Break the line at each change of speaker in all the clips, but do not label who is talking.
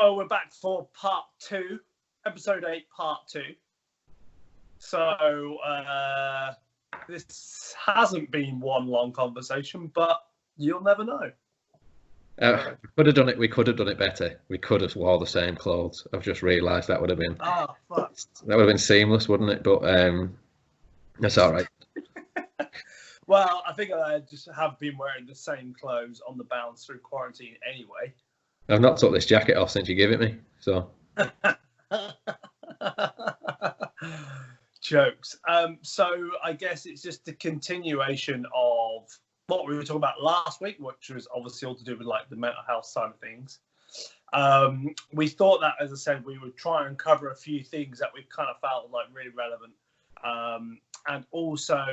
So we're back for part 2, episode 8, part 2. So this hasn't been one long conversation, but you'll never know.
We could have done it better. We could have wore the same clothes. I've just realised that would have been
fuck.
That would have been seamless, wouldn't it? But that's all right.
Well, I think I just have been wearing the same clothes on the bounce through quarantine anyway.
I've not took this jacket off since you gave it me, so.
Jokes. So I guess it's just a continuation of what we were talking about last week, which was obviously all to do with like the mental health side of things. We thought that, as I said, we would try and cover a few things that we kind of felt like really relevant, and also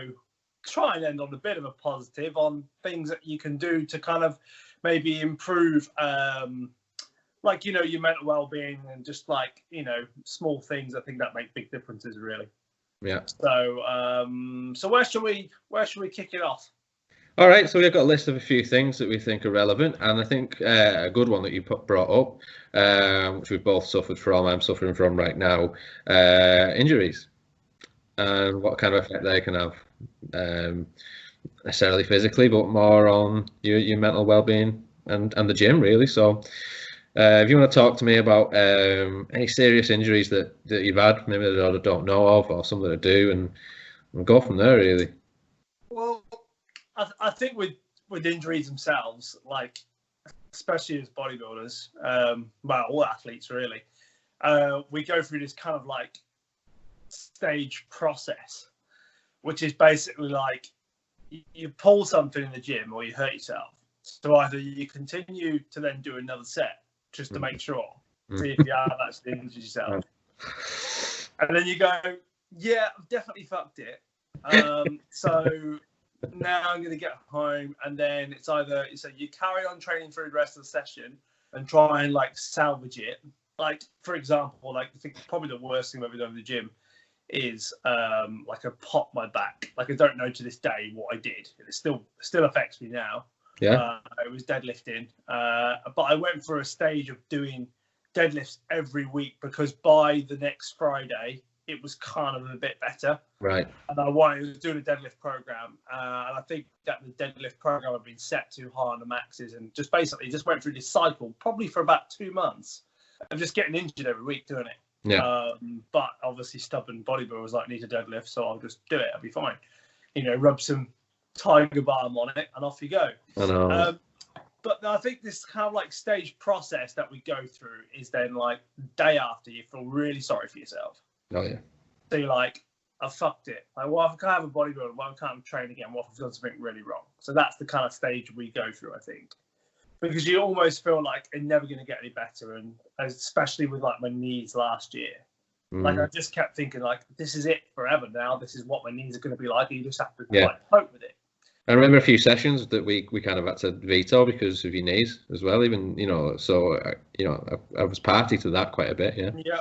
try and end on a bit of a positive on things that you can do to kind of maybe improve, like, you know, your mental well-being and just like, you know, small things. I think that make big differences, really.
Yeah.
So where should we kick it off?
All right, so we've got a list of a few things that we think are relevant, and I think a good one that you brought up, which we've both suffered from, I'm suffering from right now, injuries, and what kind of effect they can have, necessarily physically, but more on your mental well-being and the gym, really. So if you want to talk to me about any serious injuries that you've had, maybe that I don't know of, or some that I do, and we'll go from there, really.
Well, I think with injuries themselves, like especially as bodybuilders, well, all athletes really, we go through this kind of like stage process, which is basically like you pull something in the gym or you hurt yourself. So either you continue to then do another set just to make sure, see if you have actually injured yourself, and then you go, yeah, I've definitely fucked it. So now I'm going to get home, and then it's either you carry on training through the rest of the session and try and like salvage it. Like, for example, like I think probably the worst thing I've ever done in the gym is like I popped my back. Like I don't know to this day what I did. It still affects me now.
Yeah.
It was deadlifting, but I went for a stage of doing deadlifts every week because by the next Friday it was kind of a bit better.
Right.
And I was doing a deadlift program, and I think that the deadlift program had been set too high on the maxes, and just basically went through this cycle probably for about 2 months of just getting injured every week doing it.
Yeah.
But obviously stubborn bodybuilder was like, need a deadlift, so I'll just do it. I'll be fine. You know, rub some Tiger Balm on it, and off you go.
I know.
But I think this kind of like stage process that we go through is then like day after you feel really sorry for yourself.
Oh yeah.
So you're like, I fucked it. Like, well, if I can't have a bodybuilder, why can't I train again? What if I've done something really wrong? So that's the kind of stage we go through, I think. Because you almost feel like it's never going to get any better. And especially with like my knees last year. Like I just kept thinking like, this is it forever now. This is what my knees are going to be like. And you just have to like cope with it.
I remember a few sessions that we kind of had to veto because of your knees as well. Even, you know, so, you know, I was party to that quite a bit. Yeah.
Yeah.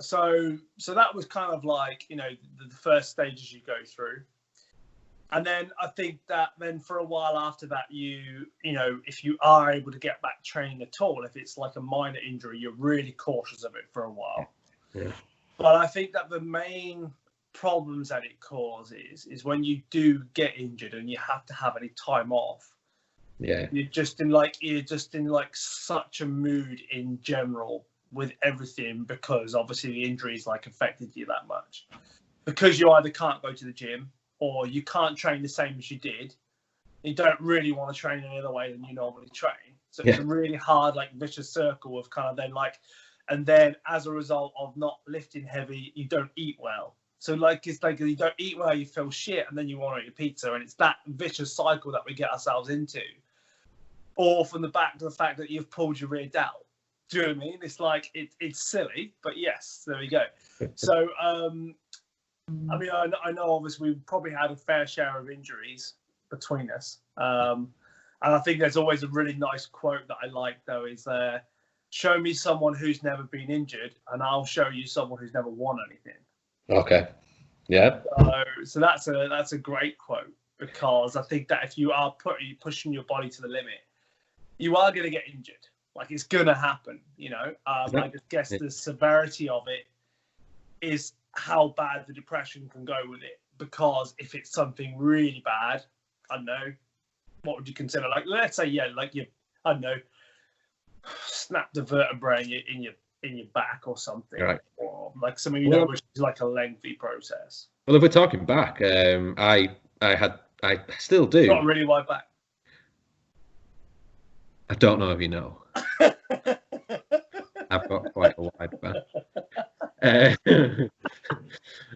So that was kind of like, you know, the first stages you go through. And then I think that then for a while after that, you know, if you are able to get back training at all, if it's like a minor injury, you're really cautious of it for a while.
Yeah.
But I think that the main problems that it causes is when you do get injured and you have to have any time off.
Yeah.
You're just in like such a mood in general with everything, because obviously the injuries like affected you that much, because you either can't go to the gym or you can't train the same as you did. You don't really want to train any other way than you normally train. So it's a really hard, like vicious circle of kind of then like, and then as a result of not lifting heavy, you don't eat well. So like, it's like you don't eat well, you feel shit, and then you want to eat a pizza. And it's that vicious cycle that we get ourselves into. Or from the back to the fact that you've pulled your rear delt. Do you know what I mean? It's like, it's silly, but yes, there we go. So, I mean, I know obviously we probably had a fair share of injuries between us. And I think there's always a really nice quote that I like, though, is show me someone who's never been injured and I'll show you someone who's never won anything.
Okay. Yeah.
So that's a great quote, because I think that if you are pushing your body to the limit, you are going to get injured. Like, it's going to happen, you know. I just guess the severity of it is how bad the depression can go with it. Because if it's something really bad, I don't know, what would you consider? Like, let's say, like you, I don't know, snapped a vertebrae in your back or something,
right?
Or like something which is like a lengthy process.
Well, if we're talking back, I still do.
Not really wide back.
I don't know if you know. I've got quite a wide back.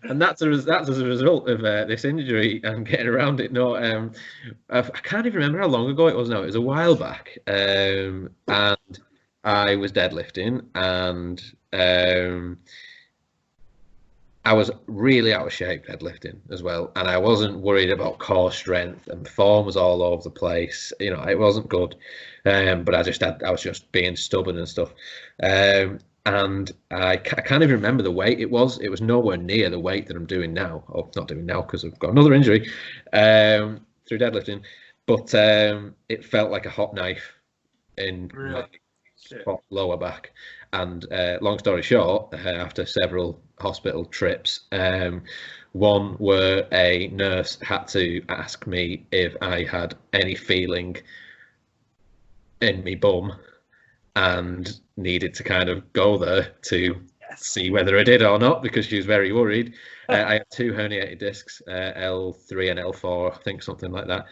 And that's as a result of this injury and getting around it. No, I can't even remember how long ago it was now. It was a while back, and I was deadlifting, and I was really out of shape deadlifting as well, and I wasn't worried about core strength, and form was all over the place. You know, it wasn't good, but I was just being stubborn and stuff. And I can't even remember the weight it was. It was nowhere near the weight that I'm doing now. Or not doing now because I've got another injury through deadlifting. But it felt like a hot knife in my lower back. And long story short, after several hospital trips, one where a nurse had to ask me if I had any feeling in me bum, and needed to kind of go there to see whether I did or not, because she was very worried. I had 2 herniated discs, L3 and L4, I think, something like that.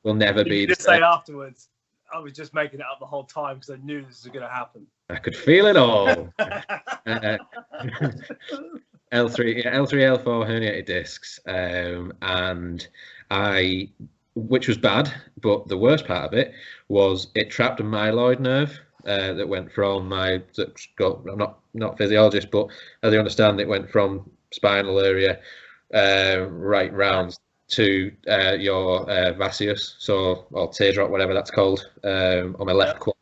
Will never be.
You just say afterwards, I was just making it up the whole time because I knew this was going to happen.
I could feel it all. L3, L4 herniated discs, and which was bad, but the worst part of it was it trapped a myeloid nerve. That went from I'm not a physiologist, but as I understand, it went from spinal area right round to your vastus, or teardrop, whatever that's called, on my left quad.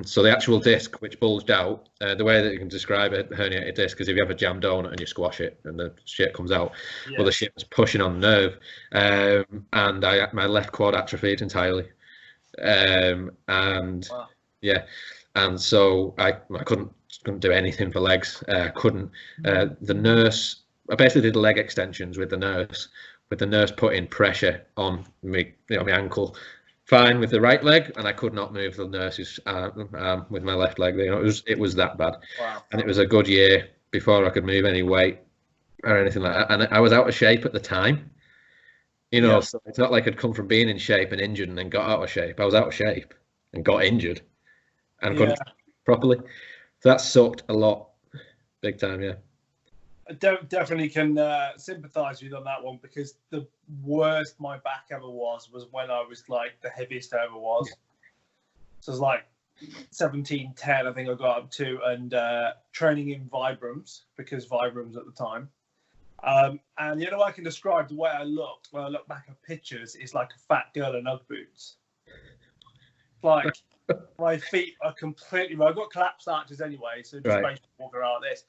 So the actual disc which bulged out, the way that you can describe a herniated disc is if you have a jam donut and you squash it and the shit comes out. Yeah. Well, the shit was pushing on the nerve, and my left quad atrophied entirely, and wow. Yeah, and so I couldn't do anything for legs. Couldn't. The nurse, I basically did leg extensions with the nurse putting pressure on me, my ankle. Fine with the right leg, and I could not move the nurse's arm with my left leg. It was that bad. Wow. And it was a good year before I could move any weight or anything like that. And I was out of shape at the time. So it's not like I'd come from being in shape and injured and then got out of shape. I was out of shape and got injured and couldn't properly. So that sucked a lot, big time. Yeah.
I definitely can sympathise with you on that one, because the worst my back ever was when I was like the heaviest I ever was. Yeah. So it was like 17, 10, I think I got up to, and training in Vibrams, because Vibrams at the time. And I can describe the way I looked when I look back at pictures is like a fat girl in Ugg boots. Like my feet are completely. I've got collapsed arches anyway, so just basically walk around like this.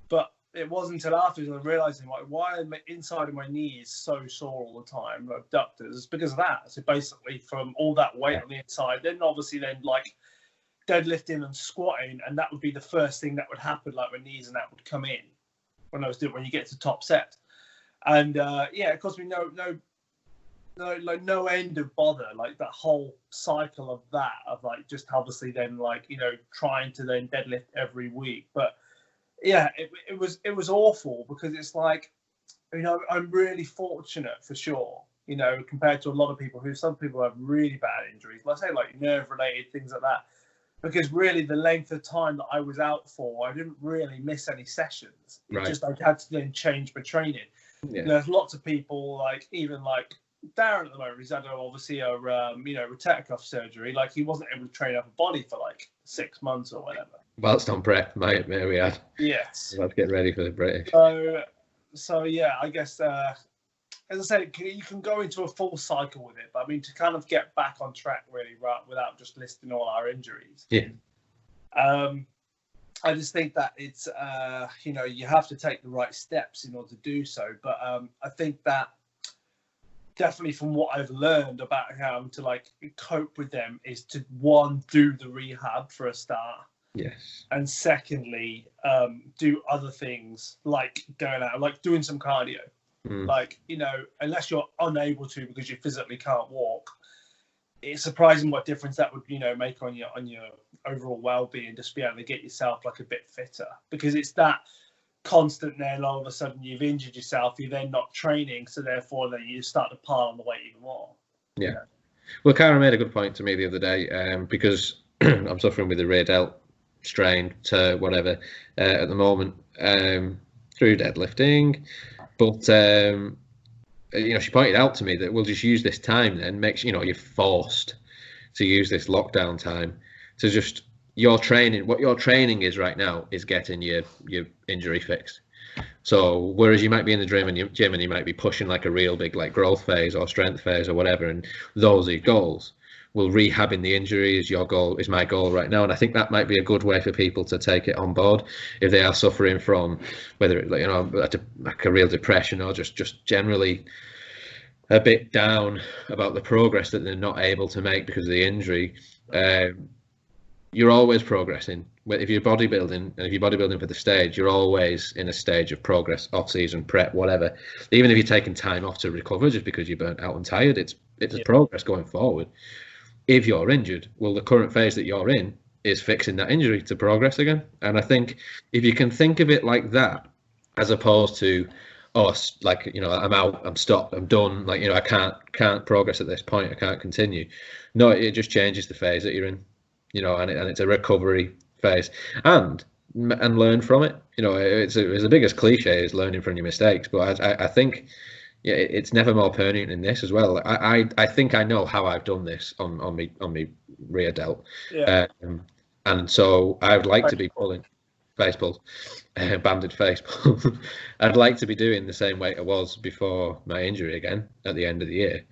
But it wasn't until afterwards I realised why my inside of my knee is so sore all the time, abductors. It's because of that. So basically, from all that weight on the inside, then like deadlifting and squatting, and that would be the first thing that would happen. Like my knees and that would come in when you get to top set, and it caused me no end of bother, like that whole cycle of that, of like just obviously then trying to then deadlift every week. But yeah, it was awful, because it's like, I'm really fortunate for sure, compared to a lot of people some people have really bad injuries. Let's say like nerve related things like that, because really the length of time that I was out for, I didn't really miss any sessions. It just, I had to then change my training. Yeah. There's lots of people, like even like Darren at the moment, he's had obviously a rotator cuff surgery. Like he wasn't able to train up a body for like 6 months or whatever.
Whilst on prep, mate, we had.
Yes.
Let's get ready for the British.
So yeah, I guess as I said, you can go into a full cycle with it, but I mean, to kind of get back on track really, without just listing all our injuries.
Yeah.
I just think that it's you have to take the right steps in order to do so. But I think that definitely from what I've learned about how to like cope with them is to, one, do the rehab for a start.
Yes.
And secondly, do other things like going out, like doing some cardio. Like, you know, unless you're unable to because you physically can't walk, it's surprising what difference that would, you know, make on your overall well-being, just be able to get yourself like a bit fitter, because it's that constant then all of a sudden you've injured yourself, you're then not training, so therefore then you start to pile on the weight even more.
Yeah. Well, Karen made a good point to me the other day, because I'm suffering with a rear delt strain to whatever at the moment through deadlifting, but you know, she pointed out to me that we'll just use this time then, makes, you know, you're forced to use this lockdown time to just, your training, what your training is right now is getting your injury fixed. So whereas you might be in the gym and you might be pushing like a real big like growth phase or strength phase or whatever, and those are your goals, well, rehabbing the injury is your goal, is my goal right now. And I think that might be a good way for people to take it on board if they are suffering from, whether it, you know, like a real depression or just generally a bit down about the progress that they're not able to make because of the injury. You're always progressing. If you're bodybuilding, and if you're bodybuilding for the stage, you're always in a stage of progress, off-season, prep, whatever. Even if you're taking time off to recover just because you're burnt out and tired, it's a progress going forward. If you're injured, well, the current phase that you're in is fixing that injury to progress again. And I think if you can think of it like that, as opposed to, oh, like, you know, I'm out, I'm stopped, I'm done, like, you know, I can't progress at this point, I can't continue. No, it just changes the phase that you're in, you know, and it's a recovery phase, and learn from it. You know, it's the biggest cliche is learning from your mistakes, but I think, yeah, it's never more pertinent in this as well. I think I know how I've done this on me rear delt, and so I would like to be pulling face pulls, banded face pulls. I'd like to be doing the same weight I was before my injury again at the end of the year,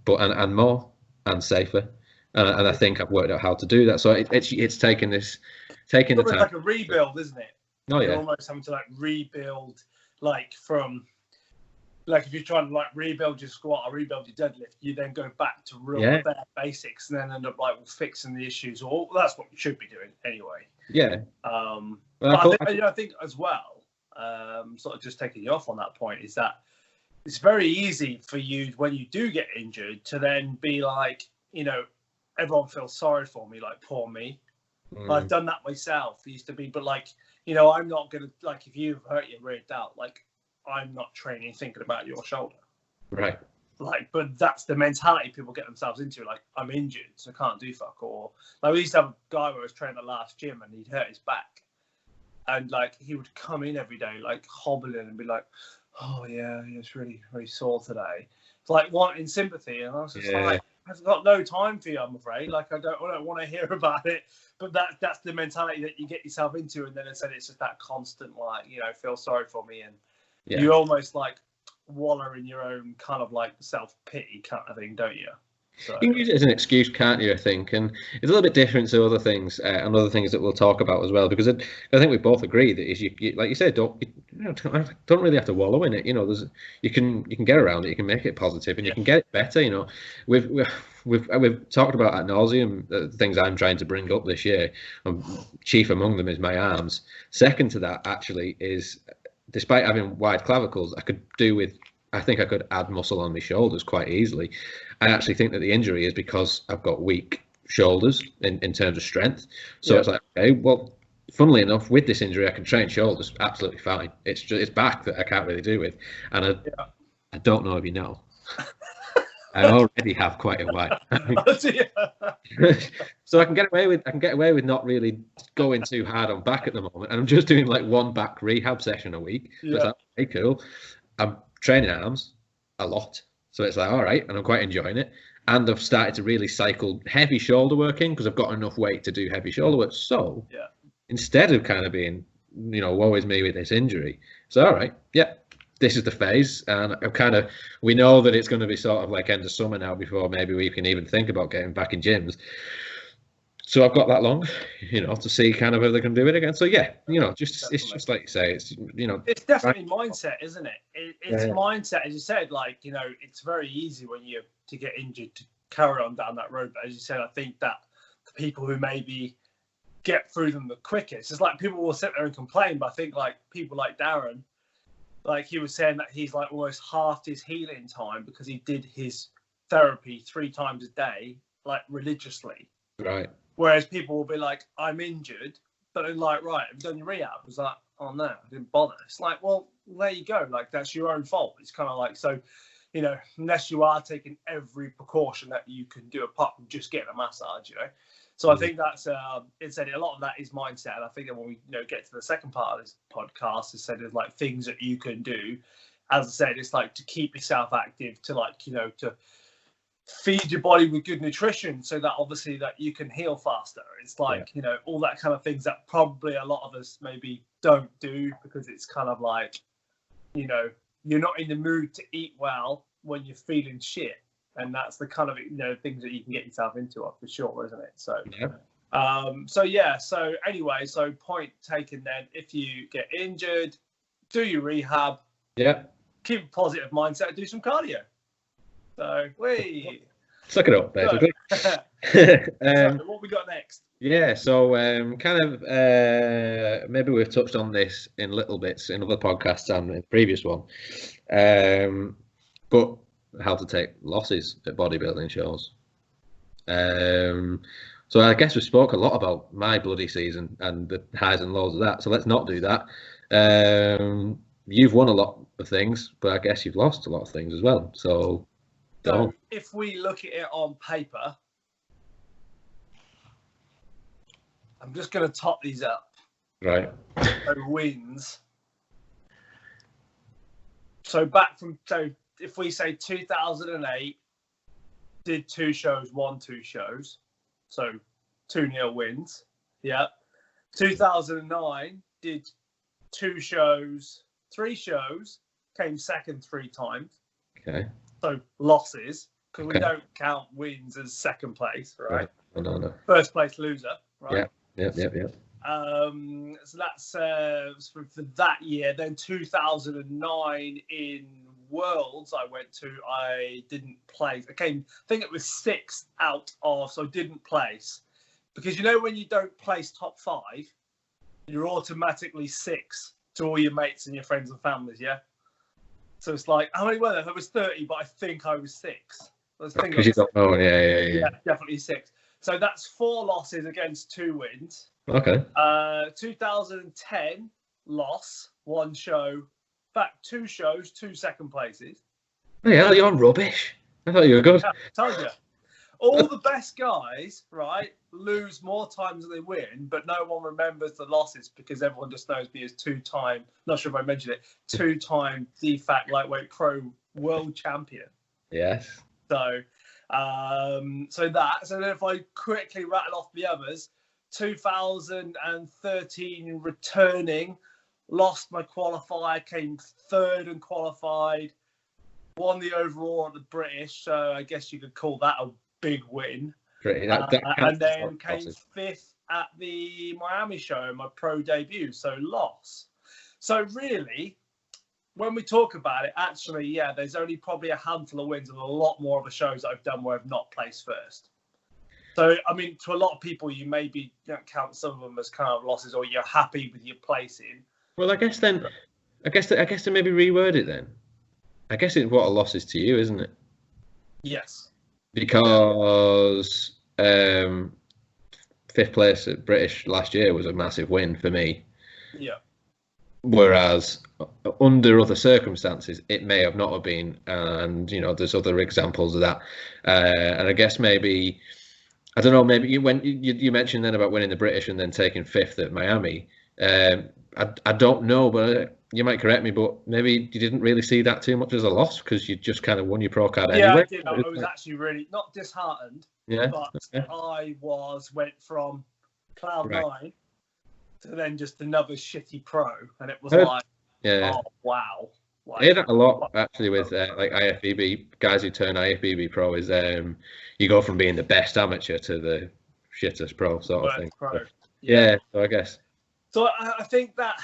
but and more and safer. And I think I've worked out how to do that. So it's taking the time. It's
like a rebuild, isn't it?
Oh yeah.
You're almost having to like rebuild, like from, like if you're trying to like rebuild your squat or rebuild your deadlift, you then go back to real bare basics and then end up like fixing the issues. Or that's what we should be doing anyway.
Yeah.
But I think as well, sort of just taking you off on that point, is that it's very easy for you when you do get injured to then be like, you know, everyone feels sorry for me, like poor me. I've done that myself. It used to be, but like, you know, I'm not gonna, like, if you've hurt your rear delt, like, I'm not training thinking about your shoulder.
Right.
Like, but that's the mentality people get themselves into. Like, I'm injured, so I can't do fuck. Or like, we used to have a guy who was training at the last gym and he'd hurt his back, and like he would come in every day like hobbling and be like, oh yeah, it's really really sore today. It's like wanting sympathy, and I was just like, I've got no time for you, I'm afraid. Like, I don't want to hear about it. But that's the mentality that you get yourself into, and then it's just that constant, like, you know, feel sorry for me, and you almost like wallow in your own kind of like self-pity kind of thing, don't you? So,
you can use it as an excuse, can't you, I think? And it's a little bit different to other things, and other things that we'll talk about as well, because I think we both agree that is you like you said, don't really have to wallow in it. You know, you can get around it, you can make it positive, and you can get it better. You know, we've talked about ad nauseum the things I'm trying to bring up this year. Chief among them is my arms. Second to that, actually, is despite having wide clavicles, I think I could add muscle on my shoulders quite easily. I actually think that the injury is because I've got weak shoulders in terms of strength. So it's like, okay, well, funnily enough, with this injury, I can train shoulders absolutely fine. It's back that I can't really do with. And I don't know if you know, I already have quite a wide. So I can get away with not really going too hard on back at the moment. And I'm just doing like one back rehab session a week. So it's like, okay, cool. I'm training arms a lot. So it's like, all right, and I'm quite enjoying it. And I've started to really cycle heavy shoulder work in because I've got enough weight to do heavy shoulder work. So instead of kind of being, you know, woe is me with this injury, so all right, this is the phase. And we know that it's going to be sort of like end of summer now before maybe we can even think about getting back in gyms. So I've got that long, to see kind of if they can do it again. So yeah, it's just like you say, it's
it's definitely mindset, isn't it? It's mindset, as you said. Like it's very easy when you to get injured to carry on down that road. But as you said, I think that the people who maybe get through them the quickest, it's like people will sit there and complain, but I think like people like Darren, like he was saying that he's like almost halved his healing time because he did his therapy 3 times a day, like religiously.
Right.
Whereas people will be like, I'm injured, but they're like, right, have you done your rehab? I was like, oh no, I didn't bother. It's like, well, there you go. Like, that's your own fault. It's kind of like, so, unless you are taking every precaution that you can do apart from just getting a massage, So I think that's, it's a lot of that is mindset. And I think that when we, get to the second part of this podcast, it's said there's like things that you can do. As I said, it's like to keep yourself active, to like, to feed your body with good nutrition so that obviously that you can heal faster. It's like, all that kind of things that probably a lot of us maybe don't do because it's kind of like, you're not in the mood to eat well when you're feeling shit. And that's the kind of, things that you can get yourself into for sure, isn't it? So, So anyway, so point taken then, if you get injured, do your rehab.
Yeah.
Keep a positive mindset, do some cardio. So,
suck it up, basically.
So what we got next?
Yeah, so kind of maybe we've touched on this in little bits in other podcasts and in the previous one, but how to take losses at bodybuilding shows. So I guess we spoke a lot about my bloody season and the highs and lows of that. So let's not do that. You've won a lot of things, but I guess you've lost a lot of things as well. So
if we look at it on paper, I'm just going to top these up.
Right.
So wins. So if we say 2008, did 2 shows, won 2 shows. So 2-0 wins. Yeah. 2009, did 2 shows, 3 shows, came second 3 times.
Okay. So
losses, because we don't count wins as second place, right?
No.
First place loser, right?
Yeah.
So that's for that year. Then 2009 in Worlds I went to, I didn't place. I think it was 6th out of, so didn't place. Because when you don't place top 5, you're automatically 6 to all your mates and your friends and families, yeah? So it's like, how many were there? There was 30, but I think I was 6.
Because you don't know. Yeah,
definitely 6. So that's 4 losses against 2 wins.
Okay.
2010 loss, 1 show. In fact, 2 shows, 2 second places.
Yeah, you're rubbish. I thought you were good.
Yeah, told you. All the best guys, right, lose more times than they win, but no one remembers the losses because everyone just knows me as 2-time, not sure if I mentioned it, 2-time DFAC lightweight pro world champion.
Yes.
So then if I quickly rattle off the others, 2013 returning, lost my qualifier, came 3rd and qualified, won the overall at the British, so I guess you could call that a big win. And then came 5th at the Miami show, my pro debut, so loss. So really, when we talk about it, actually, there's only probably a handful of wins and a lot more of the shows that I've done where I've not placed first. So, I mean, to a lot of people, you maybe don't count some of them as kind of losses, or you're happy with your placing.
Well, I guess to maybe reword it then. I guess it's what a loss is to you, isn't it?
Yes.
Because 5th place at British last year was a massive win for me.
Yeah.
Whereas under other circumstances, it may have not have been, and there's other examples of that. And I guess maybe, I don't know, maybe you mentioned then about winning the British and then taking 5th at Miami. I don't know, but you might correct me, but maybe you didn't really see that too much as a loss because you just kind of won your pro card anyway.
Yeah, I did. I was actually really not disheartened, but I went from cloud 9 to then just another shitty pro, and it was oh wow.
I hear that a lot actually with like IFBB guys who turn IFBB pro is you go from being the best amateur to the shit as pro sort of thing.
Pro.
Yeah, so I guess.
So I think that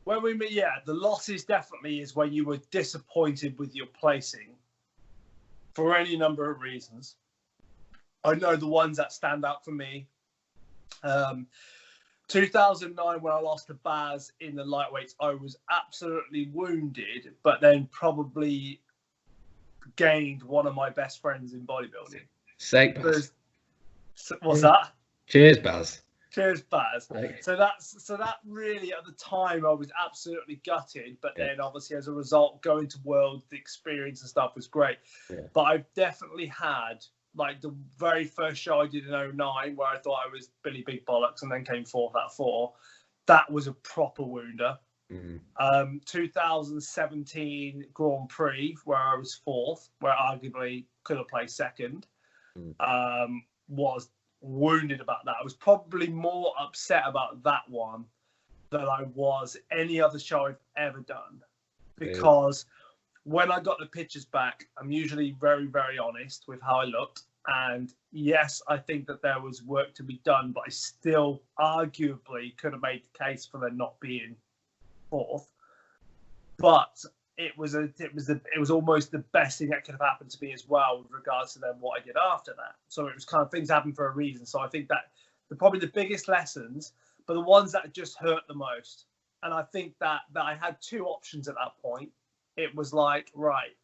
when we meet, the losses definitely is when you were disappointed with your placing for any number of reasons. I know the ones that stand out for me. 2009, when I lost to Baz in the lightweights, I was absolutely wounded, but then probably gained one of my best friends in bodybuilding.
Sake, Baz.
What's that?
Cheers, Baz.
Cheers, Baz.
Right.
So that really, at the time, I was absolutely gutted. But then, obviously, as a result, going to World, the experience and stuff was great. Yeah. But I've definitely had, like, the very first show I did in 2009, where I thought I was Billy Big Bollocks and then came fourth at 4. That was a proper wounder. 2017 Grand Prix, where I was fourth, where I arguably could have placed second, was wounded about that. I was probably more upset about that one than I was any other show I've ever done, because when I got the pictures back, I'm usually very, very honest with how I looked. And yes, I think that there was work to be done, but I still arguably could have made the case for there not being fourth. But it was almost the best thing that could have happened to me as well, with regards to then what I did after that. So it was kind of, things happen for a reason. So I think that probably the biggest lessons, but the ones that just hurt the most. And I think that I had two options at that point. It was like, right,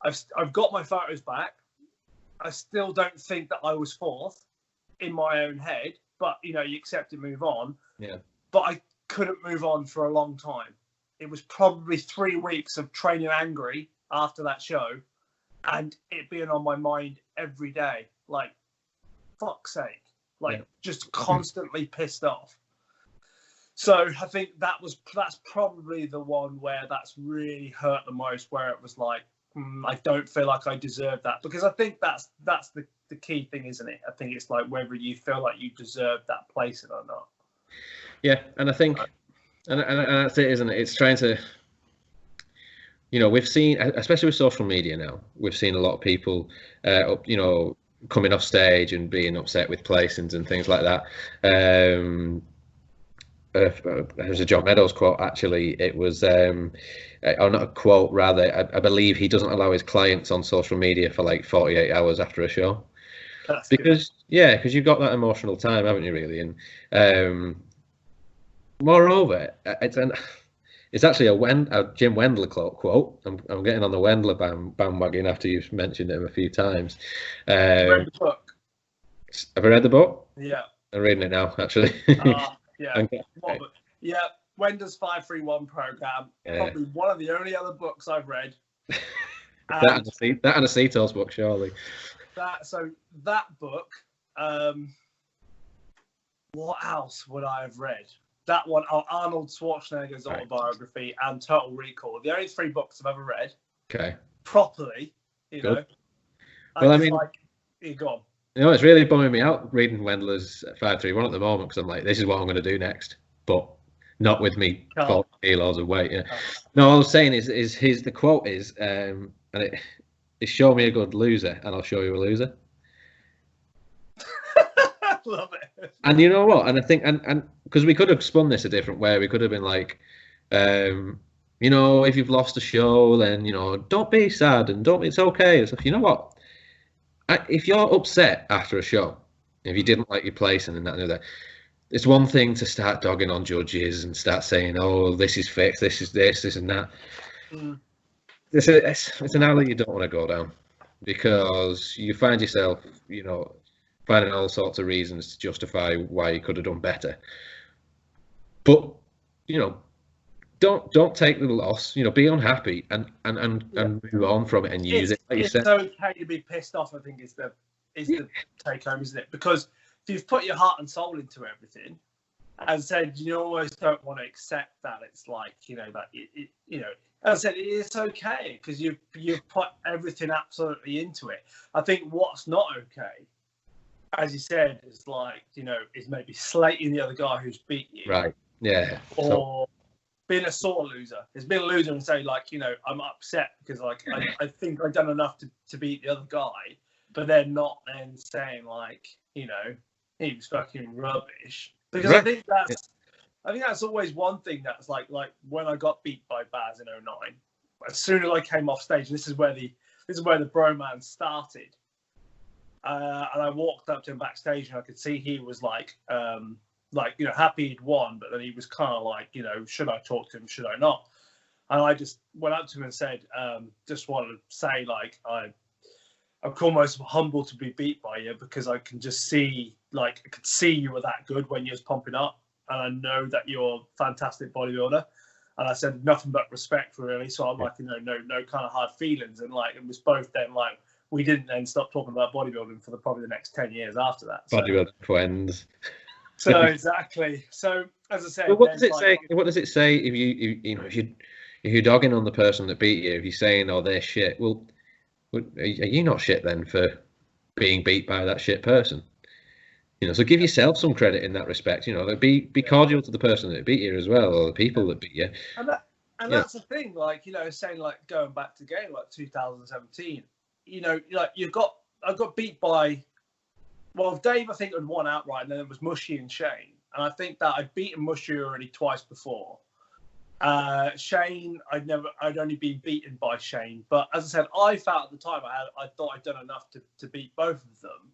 I've got my photos back. I still don't think that I was fourth in my own head, but you accept it, move on. Yeah. But I couldn't move on for a long time. It was probably 3 weeks of training angry after that show, and it being on my mind every day. Like, fuck's sake. Like, just constantly pissed off. So I think that's probably the one where that's really hurt the most, where it was like, I don't feel like I deserve that. Because I think that's the key thing, isn't it? I think it's like whether you feel like you deserve that placing or not.
Yeah, and I think, and that's it, isn't it? It's trying to, we've seen, especially with social media now, we've seen a lot of people, coming off stage and being upset with placings and things like that. There's a John Meadows quote, actually. It was, or not a quote, rather, I believe he doesn't allow his clients on social media for like 48 hours after a show. That's because you've got that emotional time, haven't you, really? And moreover, it's actually a Jim Wendler quote. I'm getting on the Wendler bandwagon after you've mentioned him a few times.
Read the book.
Have I read the book?
Yeah.
I'm reading it now, actually.
Yeah. Okay. Yeah. Wendler's 531 program. Probably one of the only other books I've read.
that and a Cetos book, surely.
That book. What else would I have read? That one, Arnold Schwarzenegger's autobiography and Total Recall. The only 3 books I've ever read. Okay. Properly, know.
Well, I mean,
go on.
It's really bumming me out reading Wendler's 531 at the moment, because I'm like, this is what I'm going to do next, but not with me 40 kilos of weight. Yeah. No, all I was saying is the quote is, and it's show me a good loser, and I'll show you a loser.
Love it.
And you know what? And I think, and because we could have spun this a different way, we could have been like, if you've lost a show, then don't be sad and it's okay. It's like, you know what? If you're upset after a show, if you didn't like your placing and that and that, it's one thing to start dogging on judges and start saying, "Oh, this is fixed, this is this and that." It's an alley you don't want to go down, because you find yourself, finding all sorts of reasons to justify why you could have done better. But don't take the loss. Be unhappy and move on from it and use it. Like
it's okay to be pissed off, I think, is the take home, isn't it? Because if you've put your heart and soul into everything, as I said, you almost don't want to accept that. It's like that as I said, it's okay because you've put everything absolutely into it. I think what's not okay, as you said, is like is maybe slating the other guy who's beat you,
right? Yeah,
or being a sore loser. It's being a loser and say, like, I'm upset because, like, I think I've done enough to beat the other guy. but they're not then saying like, you know, he was fucking rubbish. Because
Right.
I think that's always one thing that's like when I got beat by Baz in 09, as soon as I came off stage, and this is where the bromance started. And I walked up to him backstage, and I could see he was like you know, happy he'd won, but then he was kind of like, you know, should I talk to him? Should I not? And I just went up to him and said, just wanted to say, like, I'm almost humble to be beat by you, because I can just see, like, I could see you were that good when you was pumping up, and I know that you're a fantastic bodybuilder. And I said nothing but respect, really. So I'm like, you know, no kind of hard feelings. And like, it was both then like, we didn't then stop talking about bodybuilding for probably the next 10 years after that. So.
Bodybuilding friends.
So exactly. So as I said,
but what does it say? What does it say if you're dogging on the person that beat you? If you're saying, "Oh, they're shit," well, are you not shit then for being beat by that shit person? You know, so give yourself some credit in that respect. You know, like be cordial to the person that beat you as well, or the people that beat you.
And that's the thing. Like, you know, saying like going back to game like 2017. You know, like I got beat by. Well, Dave, I think, had won outright, and then it was Mushy and Shane. And I think that I'd beaten Mushy already twice before. Shane, I'd only been beaten by Shane. But as I said, I felt at the time I thought I'd done enough to beat both of them.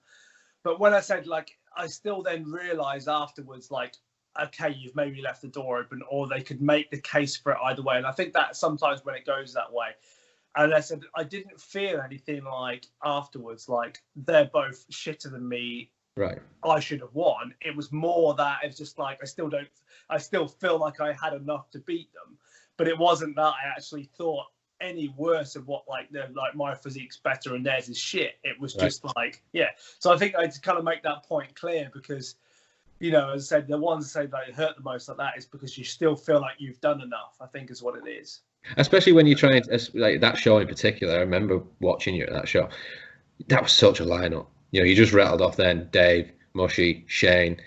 But when I said, like, I still then realised afterwards, like, okay, you've maybe left the door open, or they could make the case for it either way. And I think that sometimes when it goes that way, and I said, I didn't feel anything like afterwards, like they're both shitter than me.
Right.
I should have won. It was more that it's just like, I still feel like I had enough to beat them, but it wasn't that I actually thought any worse of what like my physique's better and theirs is shit. It was just like, yeah. So I think I had to kind of make that point clear, because, you know, as I said, the ones that say that it hurt the most like that is because you still feel like you've done enough, I think is what it is.
Especially when you're trying to, like that show in particular, I remember watching you at that show. That was such a lineup. You know, you just rattled off then Dave, Mushy, Shane,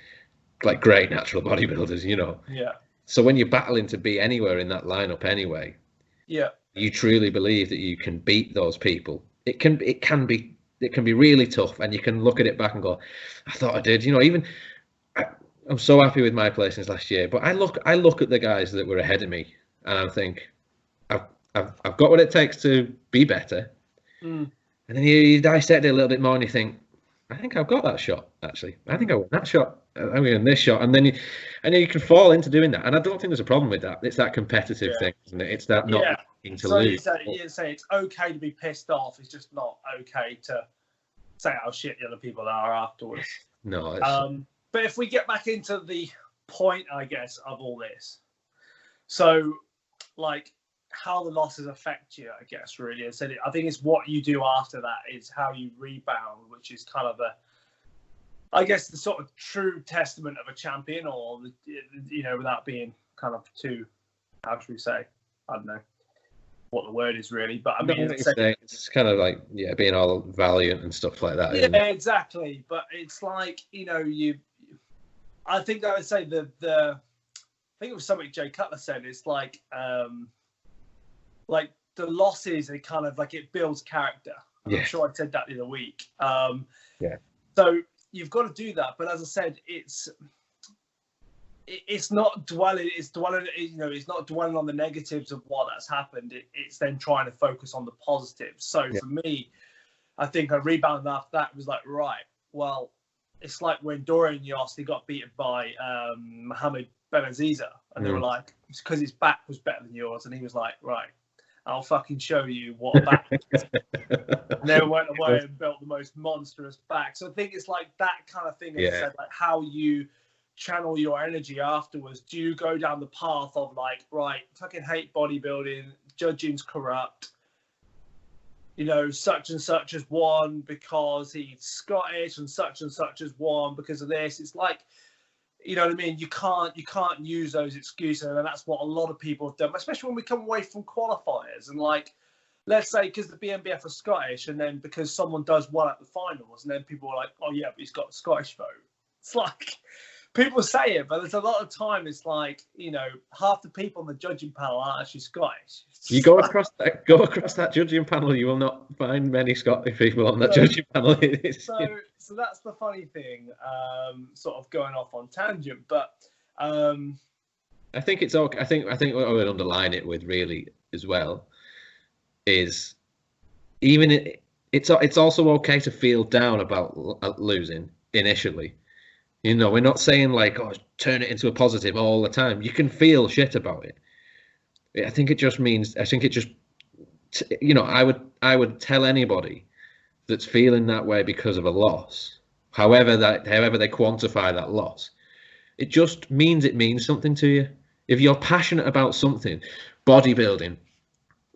like great natural bodybuilders, you know.
Yeah.
So when you're battling to be anywhere in that lineup anyway,
yeah, you
truly believe that you can beat those people. It can be really tough, and you can look at it back and go, I thought I did. You know, even I'm so happy with my placings last year, but I look at the guys that were ahead of me, and I think I've got what it takes to be better. And then you dissect it a little bit more, and you think, I think I've got that shot. Actually, I think I won that shot. I'm in this shot, and then you can fall into doing that. And I don't think there's a problem with that. It's that competitive thing, isn't it? It's that not wanting to lose.
You say it's okay to be pissed off. It's just not okay to say how shit the other people are afterwards.
No.
But if we get back into the point, I guess, of all this, so like how the losses affect you, I guess, really. I think it's what you do after that is how you rebound, which is kind of I guess, the sort of true testament of a champion, or, you know, without being kind of too, how should we say, I don't know what the word is really, but I mean,
it's kind of like, being all valiant and stuff like that.
Yeah, exactly. But it's like, you know, I think I would say I think it was something Jay Cutler said. It's like the losses, it kind of like, it builds character. I'm sure I said that the other week. So you've got to do that, but as I said, it's not dwelling. It's dwelling. You know, it's not dwelling on the negatives of what has happened. It's then trying to focus on the positives. So for me, I think I rebounded after that. Was like, right, well, it's like when Dorian Yossi got beaten by Mohammed Benaziza, and they were like, it's because his back was better than yours, and he was like, right, I'll fucking show you what a back is. And they went away and built the most monstrous back. So I think it's like that kind of thing. As I said, like how you channel your energy afterwards. Do you go down the path of like, right, fucking hate bodybuilding, judging's corrupt, you know, such and such has won because he's Scottish, and such has won because of this. It's like, you know what I mean? You can't use those excuses, and that's what a lot of people have done, especially when we come away from qualifiers. And like, let's say because the BNBF are Scottish, and then because someone does well at the finals, and then people are like, oh yeah, but he's got the Scottish vote. It's like, people say it, but there's a lot of time. It's like, half the people on the judging panel aren't actually Scottish.
You go across that judging panel, you will not find many Scottish people on that judging panel.
So that's the funny thing. Sort of going off on tangent, but
I think it's okay. I think what I would underline it with really as well is it's also okay to feel down about losing initially. We're not saying like, oh, turn it into a positive all the time. You can feel shit about it. I think it just, I would tell anybody that's feeling that way because of a loss, however they quantify that loss, it just means it means something to you. If you're passionate about something, bodybuilding,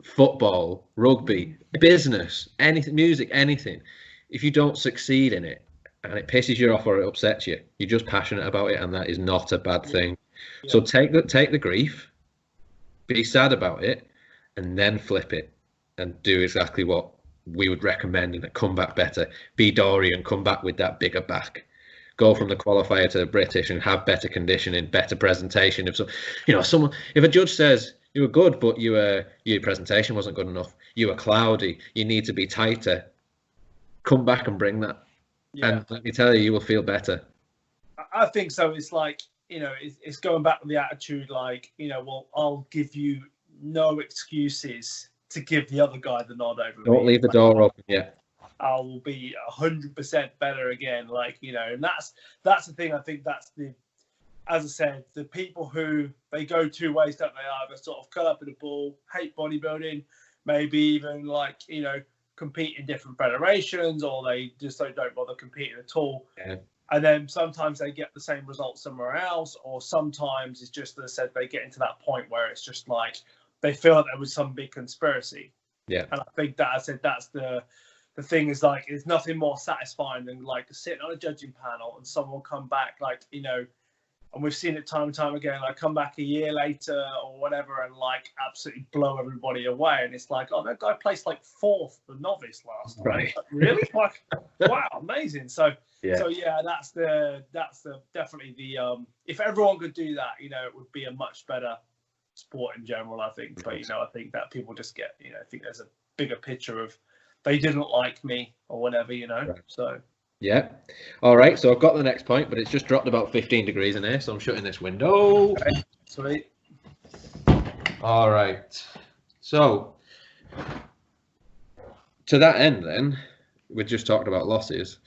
football, rugby, business, anything, music, anything, if you don't succeed in it, and it pisses you off or it upsets you, you're just passionate about it, and that is not a bad thing. Yeah. So take the grief, be sad about it, and then flip it and do exactly what we would recommend and come back better. Be Dorian, come back with that bigger back. Go from the qualifier to the British and have better conditioning, better presentation. If a judge says you were good, but your presentation wasn't good enough, you were cloudy, you need to be tighter, come back and bring that. Yeah. And let me tell you, you will feel better.
I think so. It's like, it's going back to the attitude like, well, I'll give you no excuses to give the other guy the nod over.
Don't leave the door open. Yeah.
I will be 100% better again. Like, and that's the thing. I think that's as I said, the people who they go two ways, don't they? Either sort of cut up in a ball, hate bodybuilding, maybe even like, compete in different federations, or they just don't bother competing at all.
Yeah.
And then sometimes they get the same results somewhere else, or sometimes it's just, as I said, they get into that point where it's just like they feel like there was some big conspiracy.
Yeah.
And I think that, I said, that's the thing is like, there's nothing more satisfying than like sitting on a judging panel and someone come back like, and we've seen it time and time again, like come back a year later or whatever and like absolutely blow everybody away. And it's like, oh, that guy placed like 4th, the novice last time.
Right.
Like, really? Like, wow, amazing. So
yeah,
that's definitely the, if everyone could do that, it would be a much better sport in general, I think. But, I think that people just get, I think there's a bigger picture of they didn't like me or whatever, Right. So.
Yeah. All right. So I've got the next point, but it's just dropped about 15 degrees in here, so I'm shutting this window.
Okay. Sweet.
All right. So to that end, then, we just talked about losses,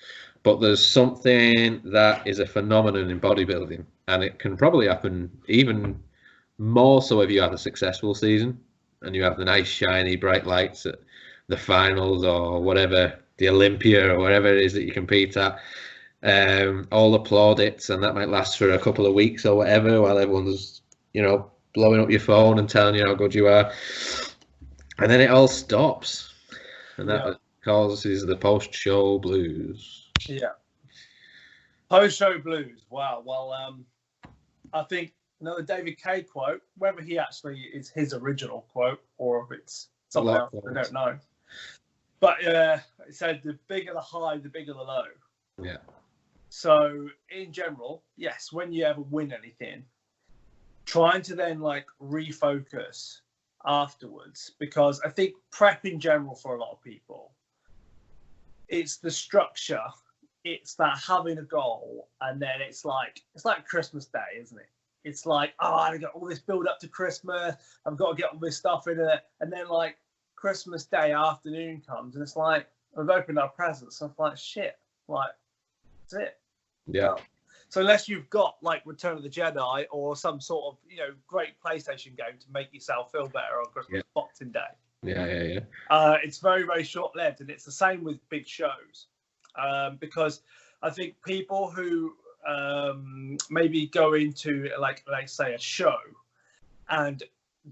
but there's something that is a phenomenon in bodybuilding, and it can probably happen even more so if you have a successful season and you have the nice, shiny, bright lights at the finals or whatever, the Olympia or wherever it is that you compete at, all the plaudits, and that might last for a couple of weeks or whatever while everyone's, blowing up your phone and telling you how good you are. And then it all stops. And that causes the post-show blues.
Yeah. Post-show blues. Wow. Well, I think another David Kay quote, whether he actually is his original quote or if it's something else, I don't know. But it said the bigger the high, the bigger the low.
Yeah.
So in general, yes, when you ever win anything, trying to then like refocus afterwards, because I think prep in general for a lot of people, it's the structure, it's that having a goal, and then it's like Christmas Day, isn't it? It's like, oh, I've got all this build up to Christmas, I've got to get all this stuff in it, and then like Christmas Day afternoon comes and it's like we've opened our presents. I'm like, shit, like that's it.
Yeah.
So unless you've got like Return of the Jedi or some sort of great PlayStation game to make yourself feel better on Christmas Boxing Day.
Yeah.
It's very, very short lived, and it's the same with big shows, because I think people who maybe go into like say a show and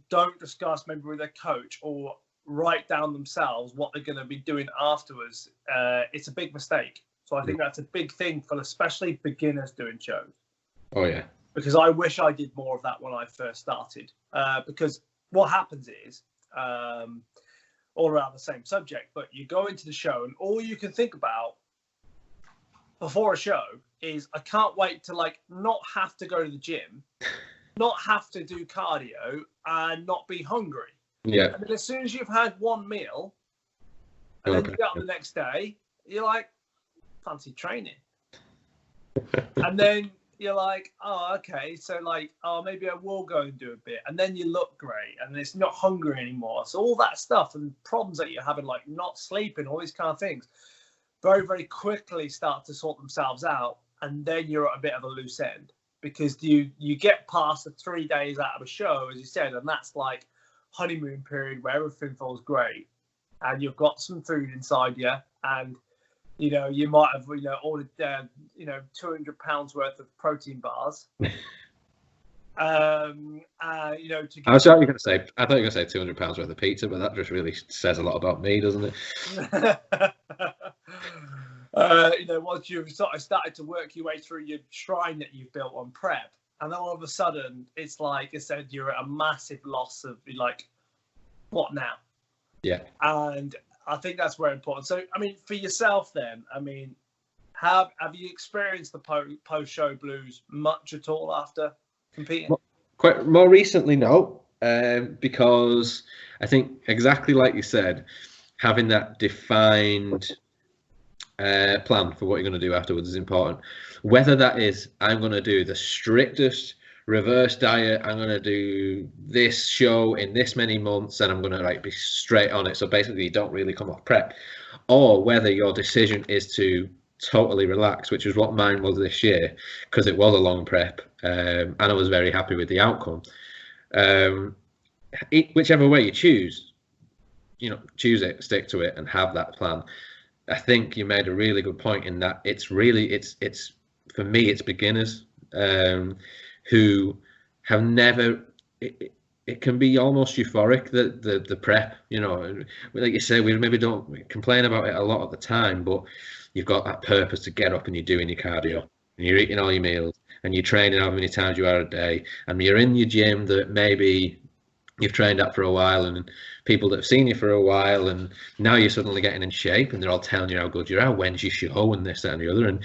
don't discuss maybe with their coach or write down themselves what they're going to be doing afterwards, it's a big mistake. So I think that's a big thing for especially beginners doing shows.
Oh yeah.
Because I wish I did more of that when I first started. Because what happens is, all around the same subject, but you go into the show and all you can think about before a show is I can't wait to like not have to go to the gym, not have to do cardio, and not be hungry.
Yeah.
And then as soon as you've had one meal, and then you get up the next day, you're like, fancy training. And then you're like, oh, okay, so like, oh, maybe I will go and do a bit. And then you look great, and it's not hungry anymore. So all that stuff and problems that you're having, like not sleeping, all these kind of things, very, very quickly start to sort themselves out. And then you're at a bit of a loose end, because you get past the 3 days out of a show, as you said, and that's like honeymoon period where everything feels great, and you've got some food inside you, and you know, you might have, you know, ordered, 200 pounds worth of protein bars. You know,
I thought you were going to say 200 pounds worth of pizza, but that just really says a lot about me, doesn't it?
You know, once you've sort of started to work your way through your shrine that you've built on prep, and then all of a sudden, it's like I said, you're at a massive loss of like, what now?
Yeah.
And I think that's very important. So, I mean, for yourself then, I mean, have you experienced the post-show blues much at all after competing?
Quite more recently, no, because I think exactly like you said, having that defined plan for what you're going to do afterwards is important. Whether that is, I'm going to do the strictest reverse diet, I'm going to do this show in this many months, and I'm going to like be straight on it. So basically you don't really come off prep, or whether your decision is to totally relax, which is what mine was this year, because it was a long prep, and I was very happy with the outcome. Whichever way you choose, you know, choose it, stick to it, and have that plan. I think you made a really good point in that it's for me, it's beginners who have never. It can be almost euphoric, the prep, you know, like you say, we maybe don't complain about it a lot of the time, but you've got that purpose to get up and you're doing your cardio and you're eating all your meals and you're training how many times you are a day, and you're in your gym that maybe you've trained at for a while, and people that have seen you for a while, and now you're suddenly getting in shape and they're all telling you how good you are, when's your show, and this, that and the other, and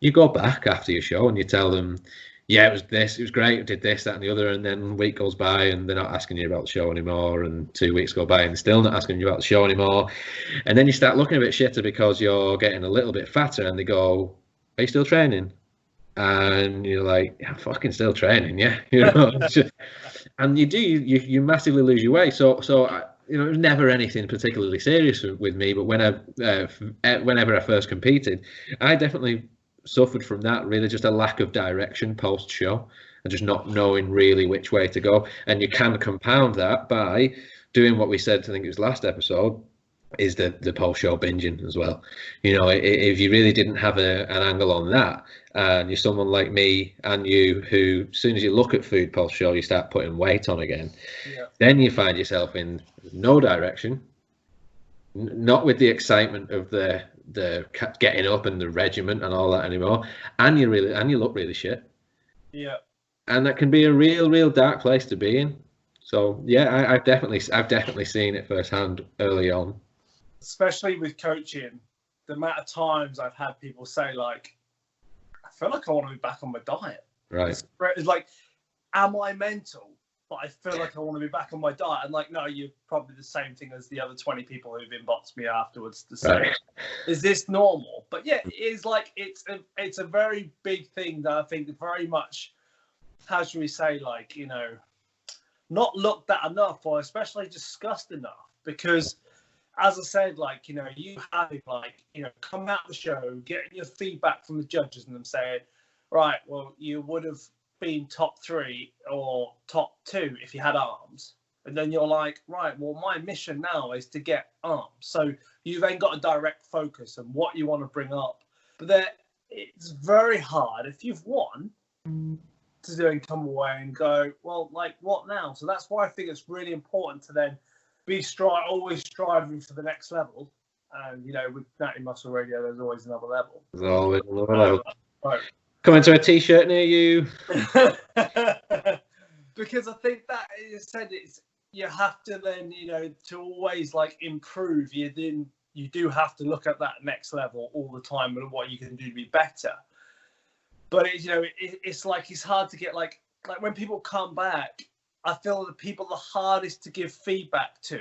you go back after your show and you tell them, yeah, it was great, I did this, that and the other, and then a week goes by and they're not asking you about the show anymore, and 2 weeks go by and they're still not asking you about the show anymore, and then you start looking a bit shitter because you're getting a little bit fatter, and they go, are you still training? And you're like, yeah, I'm fucking still training, yeah, you know. And you massively lose your way. So you know, it was never anything particularly serious with me, but whenever I first competed, I definitely suffered from that, really just a lack of direction post show and just not knowing really which way to go. And you can compound that by doing what we said, I think it was last episode, is the post show binging as well. You know, if you really didn't have an angle on that, and you're someone like me and you who, as soon as you look at food post show, you start putting weight on again, then you find yourself in no direction, not with the excitement of the getting up and the regiment and all that anymore, and you look really shit.
Yeah. And
that can be a real dark place to be in. So yeah, I've definitely seen it firsthand early on.
Especially with coaching, the amount of times I've had people say, like, I feel like I want to be back on my diet.
Right.
It's like, am I mental? But I feel like I want to be back on my diet. And like, no, you're probably the same thing as the other 20 people who've inboxed me afterwards to say, right, is this normal? But yeah, it is like, it's a very big thing that I think very much, how should we say, like, you know, not looked at enough, or especially discussed enough, because as I said, like, you know, you have, like, you know, come out of the show, getting your feedback from the judges and them saying, right, well, you would have been top 3 or top 2 if you had arms. And then you're like, right, well, my mission now is to get arms. So you then got a direct focus on what you want to bring up. But then it's very hard if you've won to then come away and go, well, like, what now? So that's why I think it's really important to then be always striving for the next level. And, you know, with Natty Muscle Radio, there's always another level.
There's always another level.
Right.
Coming to a t-shirt near you.
Because I think that, as you said, you have to then, you know, to always like improve, you do have to look at that next level all the time and what you can do to be better. But it's, you know, it's like it's hard to get like when people come back. I feel the people the hardest to give feedback to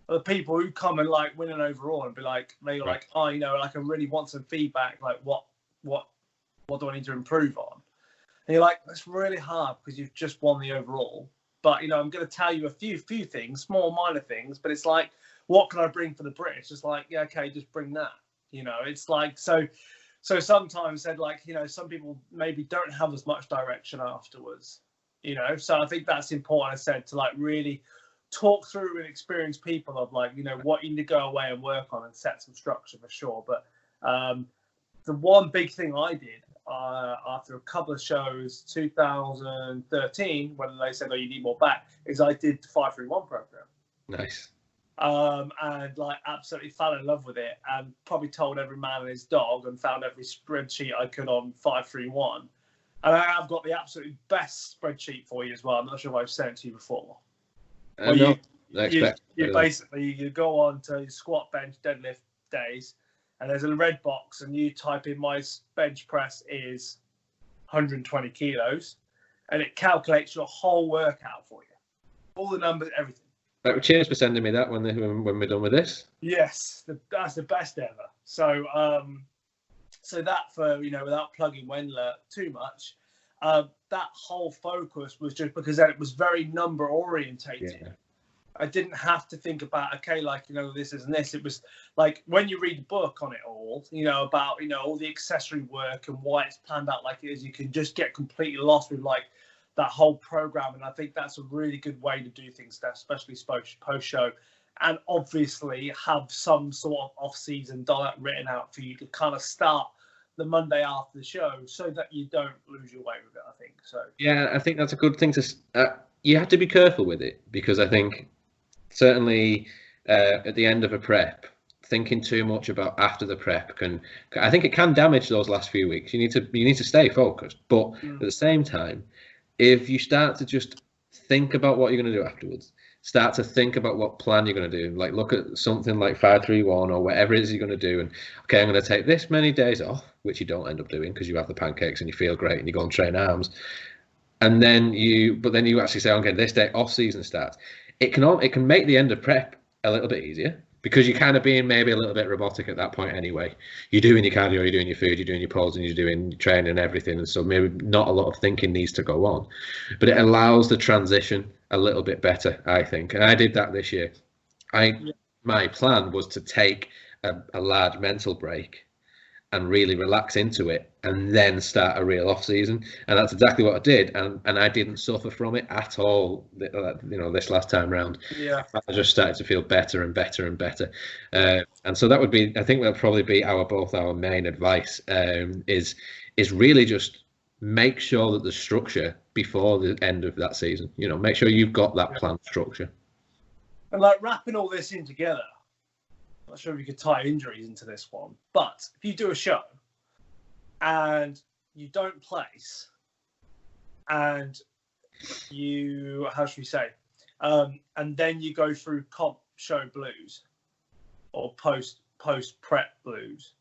are the people who come and like win an overall and be like, maybe
Right.
like, oh, you know, like I really want some feedback. Like what do I need to improve on? And you're like, that's really hard because you've just won the overall. But, you know, I'm going to tell you a few things, small, minor things. But it's like, what can I bring for the British? It's like, yeah, okay, just bring that. You know, it's like, so sometimes said like, you know, some people maybe don't have as much direction afterwards, you know. So I think that's important, I said, to like really talk through with experienced people of like, you know, what you need to go away and work on and set some structure for sure. But the one big thing I did after a couple of shows, 2013, when they said, oh, you need more back, is I did the 531 program.
Nice.
And like absolutely fell in love with it and probably told every man and his dog and found every spreadsheet I could on 531. And I have got the absolutely best spreadsheet for you as well. I'm not sure if I've sent it to you before.
No,
you basically you go on to your squat, bench, deadlift days, and there's a red box, and you type in my bench press is 120 kilos, and it calculates your whole workout for you, all the numbers, everything.
Right, cheers for sending me that when we're done with this.
Yes, that's the best ever. So, so that for, you know, without plugging Wendler too much, that whole focus was just because then it was very number orientated. Yeah. I didn't have to think about, okay, like, you know, this is and this. It was like when you read the book on it all, you know, about, you know, all the accessory work and why it's planned out like it is, you can just get completely lost with like that whole program. And I think that's a really good way to do things, especially post-show. And obviously have some sort of off-season diet written out for you to kind of start the Monday after the show so that you don't lose your way with it, I think. So
yeah, I think that's a good thing to... you have to be careful with it because I think certainly at the end of a prep, thinking too much about after the prep I think it can damage those last few weeks. You need to stay focused. But at the same time, if you start to just think about what you're going to do afterwards, start to think about what plan you're going to do, like look at something like 531 or whatever it is you're going to do, and okay, I'm going to take this many days off, which you don't end up doing because you have the pancakes and you feel great and you go and train arms, and then you actually say, okay, this day off season starts. It can make the end of prep a little bit easier because you're kind of being maybe a little bit robotic at that point anyway. You're doing your cardio, you're doing your food, you're doing your pause, and you're doing your training and everything. And so maybe not a lot of thinking needs to go on, but it allows the transition a little bit better, I think. And I did that this year. My plan was to take a large mental break and really relax into it and then start a real off season, and that's exactly what I did, and I didn't suffer from it at all, you know, this last time round.
Yeah,
I just started to feel better and better and better, and so I think that'll probably be our main advice, is really just make sure that the structure before the end of that season, you know, make sure you've got that planned structure.
And like wrapping all this in together, I'm not sure if you could tie injuries into this one, but if you do a show and you don't place and you, how should we say, and then you go through comp show blues or post prep blues,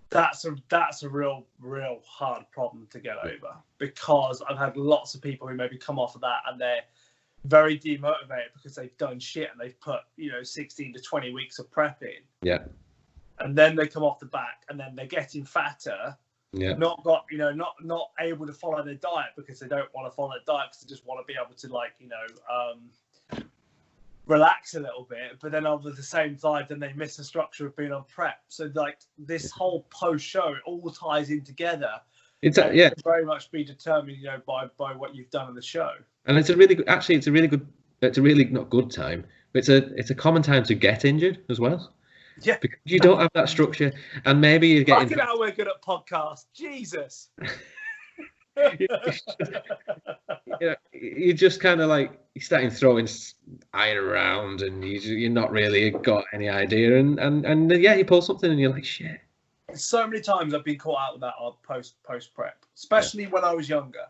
that's a real hard problem to get over, because I've had lots of people who maybe come off of that and they're very demotivated because they've done shit and they've put, you know, 16 to 20 weeks of prep in.
Yeah.
And then they come off the back and then they're getting fatter.
Yeah.
Not able to follow their diet because they don't want to follow their diet because they just want to be able to, like, you know, relax a little bit. But then on the same side, then they miss the structure of being on prep. So like this whole post show, it all ties in together. It can very much be determined, you know, by what you've done in the show. And
it's a really not good time, but it's a common time to get injured as well.
Yeah,
because you don't have that structure, and maybe you're getting.
Look at how we're good at podcasts, Jesus.
You just kind of like you're starting throwing iron around, and you're not really got any idea, and you pull something, and you're like, shit.
So many times I've been caught out with that post prep, especially when I was younger.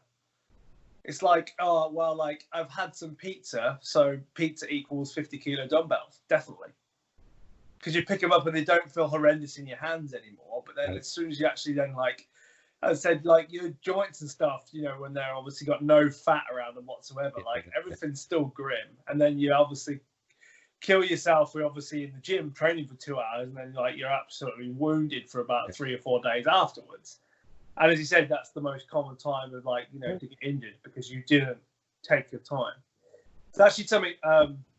It's like, oh, well, like I've had some pizza, so pizza equals 50 kilo dumbbells, definitely. Because you pick them up and they don't feel horrendous in your hands anymore. But then as soon as you actually then like I said, like, your joints and stuff, you know, when they're obviously got no fat around them whatsoever, like everything's still grim. And then you obviously kill yourself. We're obviously in the gym training for 2 hours, and then like you're absolutely wounded for about 3 or 4 days afterwards. And as you said, that's the most common time of, like, you know, to get injured because you didn't take your time. It's actually something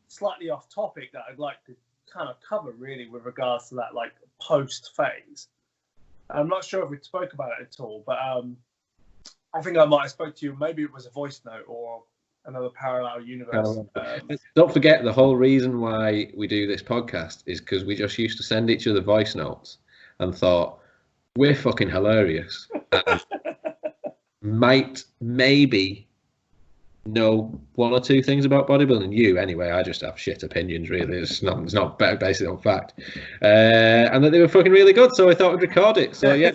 slightly off topic that I'd like to kind of cover really with regards to that, like, post phase. I'm not sure if we spoke about it at all, but I think I might have spoke to you. Maybe it was a voice note or another parallel universe.
Don't forget, the whole reason why we do this podcast is because we just used to send each other voice notes and thought, we're fucking hilarious. And might maybe know 1 or 2 things about bodybuilding. You anyway, I just have shit opinions really. It's not based on fact. And that they were fucking really good, so I thought I'd record it. So yeah.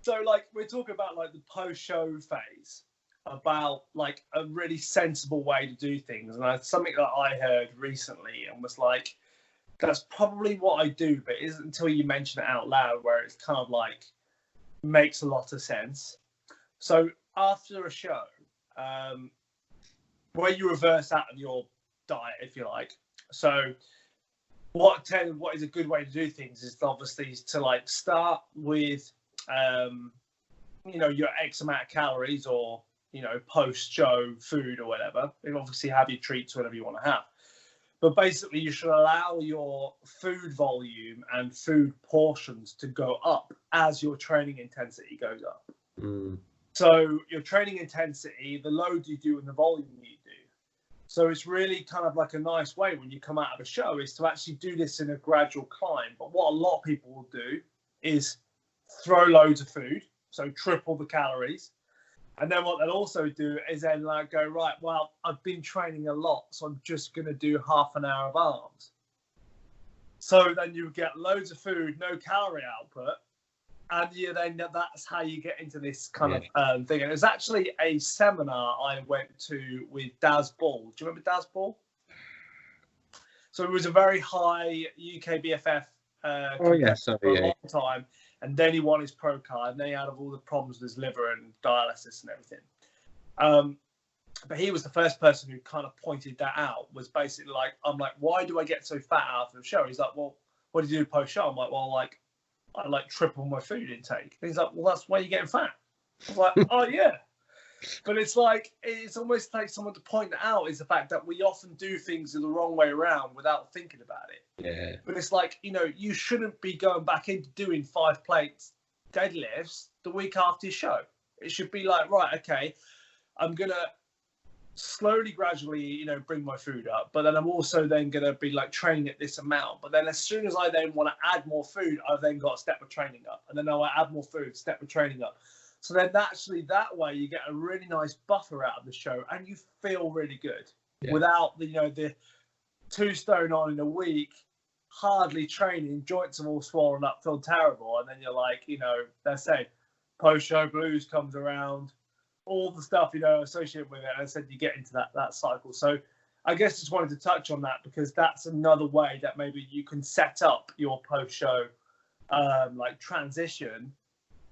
So like we're talking about like the post-show phase, about like a really sensible way to do things, and that's something that I heard recently and was like, that's probably what I do, but it isn't until you mention it out loud where it's kind of like makes a lot of sense. So after a show, where you reverse out of your diet, if you like. So what is a good way to do things is obviously to like start with, you know, your X amount of calories or, you know, post-show food or whatever. You obviously have your treats, whatever you want to have. But basically, you should allow your food volume and food portions to go up as your training intensity goes up.
Mm.
So your training intensity, the load you do and the volume you do. So it's really kind of like a nice way when you come out of a show is to actually do this in a gradual climb. But what a lot of people will do is throw loads of food, so triple the calories. And then what they'll also do is then like go, right, well, I've been training a lot, so I'm just going to do half an hour of arms. So then you get loads of food, no calorie output. And then that's how you get into this kind of thing. And it was actually a seminar I went to with Daz Ball. Do you remember Daz Ball? So it was a very high UK BFF for a long time. And then he won his pro card, and then he had all the problems with his liver and dialysis and everything. But he was the first person who kind of pointed that out, was basically like, I'm like, why do I get so fat after the show? He's like, well, what do you do post-show? I'm like, well, like, I like triple my food intake. And he's like, well, that's why you're getting fat. I'm like, oh, yeah. But it's like, it's almost like someone to point that out is the fact that we often do things the wrong way around without thinking about it.
Yeah.
But it's like, you know, you shouldn't be going back into doing 5 plates deadlifts the week after your show. It should be like, right, okay, I'm going to slowly, gradually, you know, bring my food up. But then I'm also then going to be like training at this amount. But then as soon as I then want to add more food, I've then got to step my training up. And then I'll add more food, step my training up. So then actually that way you get a really nice buffer out of the show and you feel really good without the, you know, the 2 stone on in a week, hardly training, joints are all swollen up, feel terrible. And then you're like, you know, let's say post-show blues comes around, all the stuff, you know, associated with it. And I said you get into that cycle. So I guess just wanted to touch on that because that's another way that maybe you can set up your post-show like transition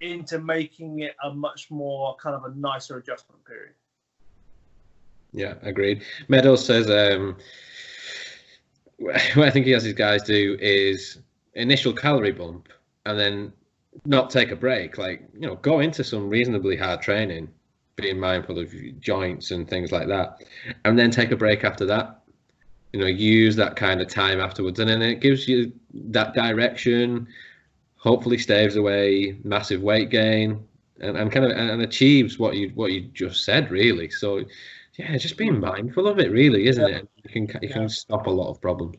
into making it a much more kind of a nicer adjustment period.
Yeah, agreed. Meadows says what I think he has his guys do is initial calorie bump and then not take a break. Like, you know, go into some reasonably hard training, being mindful of joints and things like that, and then take a break after that. You know, use that kind of time afterwards, and then it gives you that direction. Hopefully staves away massive weight gain and kind of and achieves what you just said, really. So yeah, just being mindful of it, really, isn't it? You can stop a lot of problems.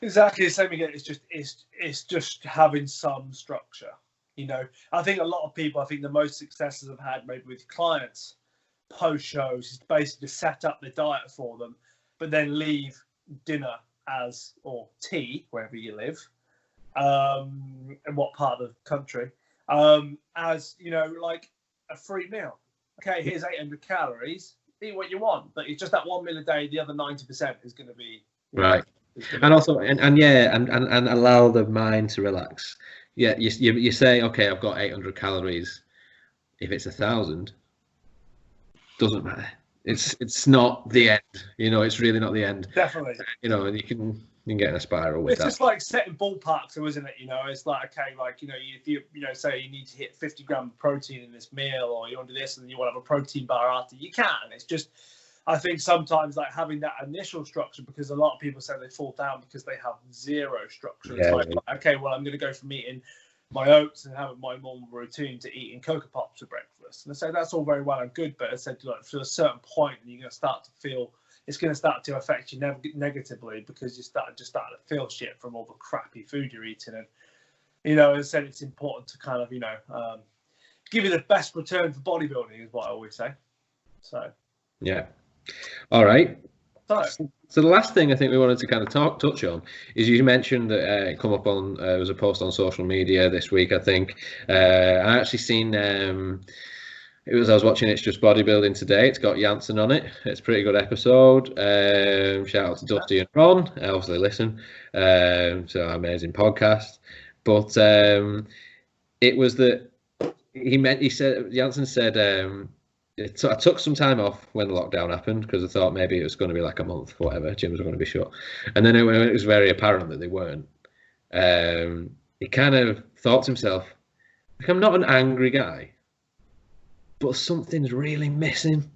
Exactly the same again. It's just having some structure. You know, I think a lot of people, I think the most successes I've had maybe with clients post shows is basically to set up the diet for them, but then leave dinner or tea wherever you live. In what part of the country, as you know, like a free meal. Okay, here's 800 calories. Eat what you want, but it's just that 1 meal a day. The other 90% is going to be
right. And also, and allow the mind to relax. yeah, you say, okay, I've got 800 calories. If it's 1,000, doesn't matter. It's not the end. It's really not the end.
Definitely.
And you can get in a spiral with
it's
that.
It's just like setting ballparks, though, isn't it? It's like, okay, like, if you say you need to hit 50 grams of protein in this meal, or you want to do this and you want to have a protein bar after, you can. It's just, I think sometimes like having that initial structure, because a lot of people say they fall down because they have zero structure. It's like, okay, well, I'm going to go from eating my oats and having my normal routine to eating Cocoa Pops for breakfast. And I say that's all very well and good, but I said, like, to a certain point, you're going to start to feel, it's going to start to affect you negatively, because you start to feel shit from all the crappy food you're eating. And, as I said, it's important to kind of, give you the best return for bodybuilding, is what I always say. So,
yeah. All right.
So
the last thing I think we wanted to kind of touch on is, you mentioned that it come up on there was a post on social media this week, I think. I actually seen I was watching It's Just Bodybuilding today. It's got Janssen on it. It's a pretty good episode. Shout out to Dusty and Ron. I obviously listen. So amazing podcast. But it was that Janssen said I took some time off when the lockdown happened, because I thought maybe it was going to be like a month, whatever, gyms were going to be shut. And then when it was very apparent that they weren't, he kind of thought to himself, like, I'm not an angry guy, but something's really missing.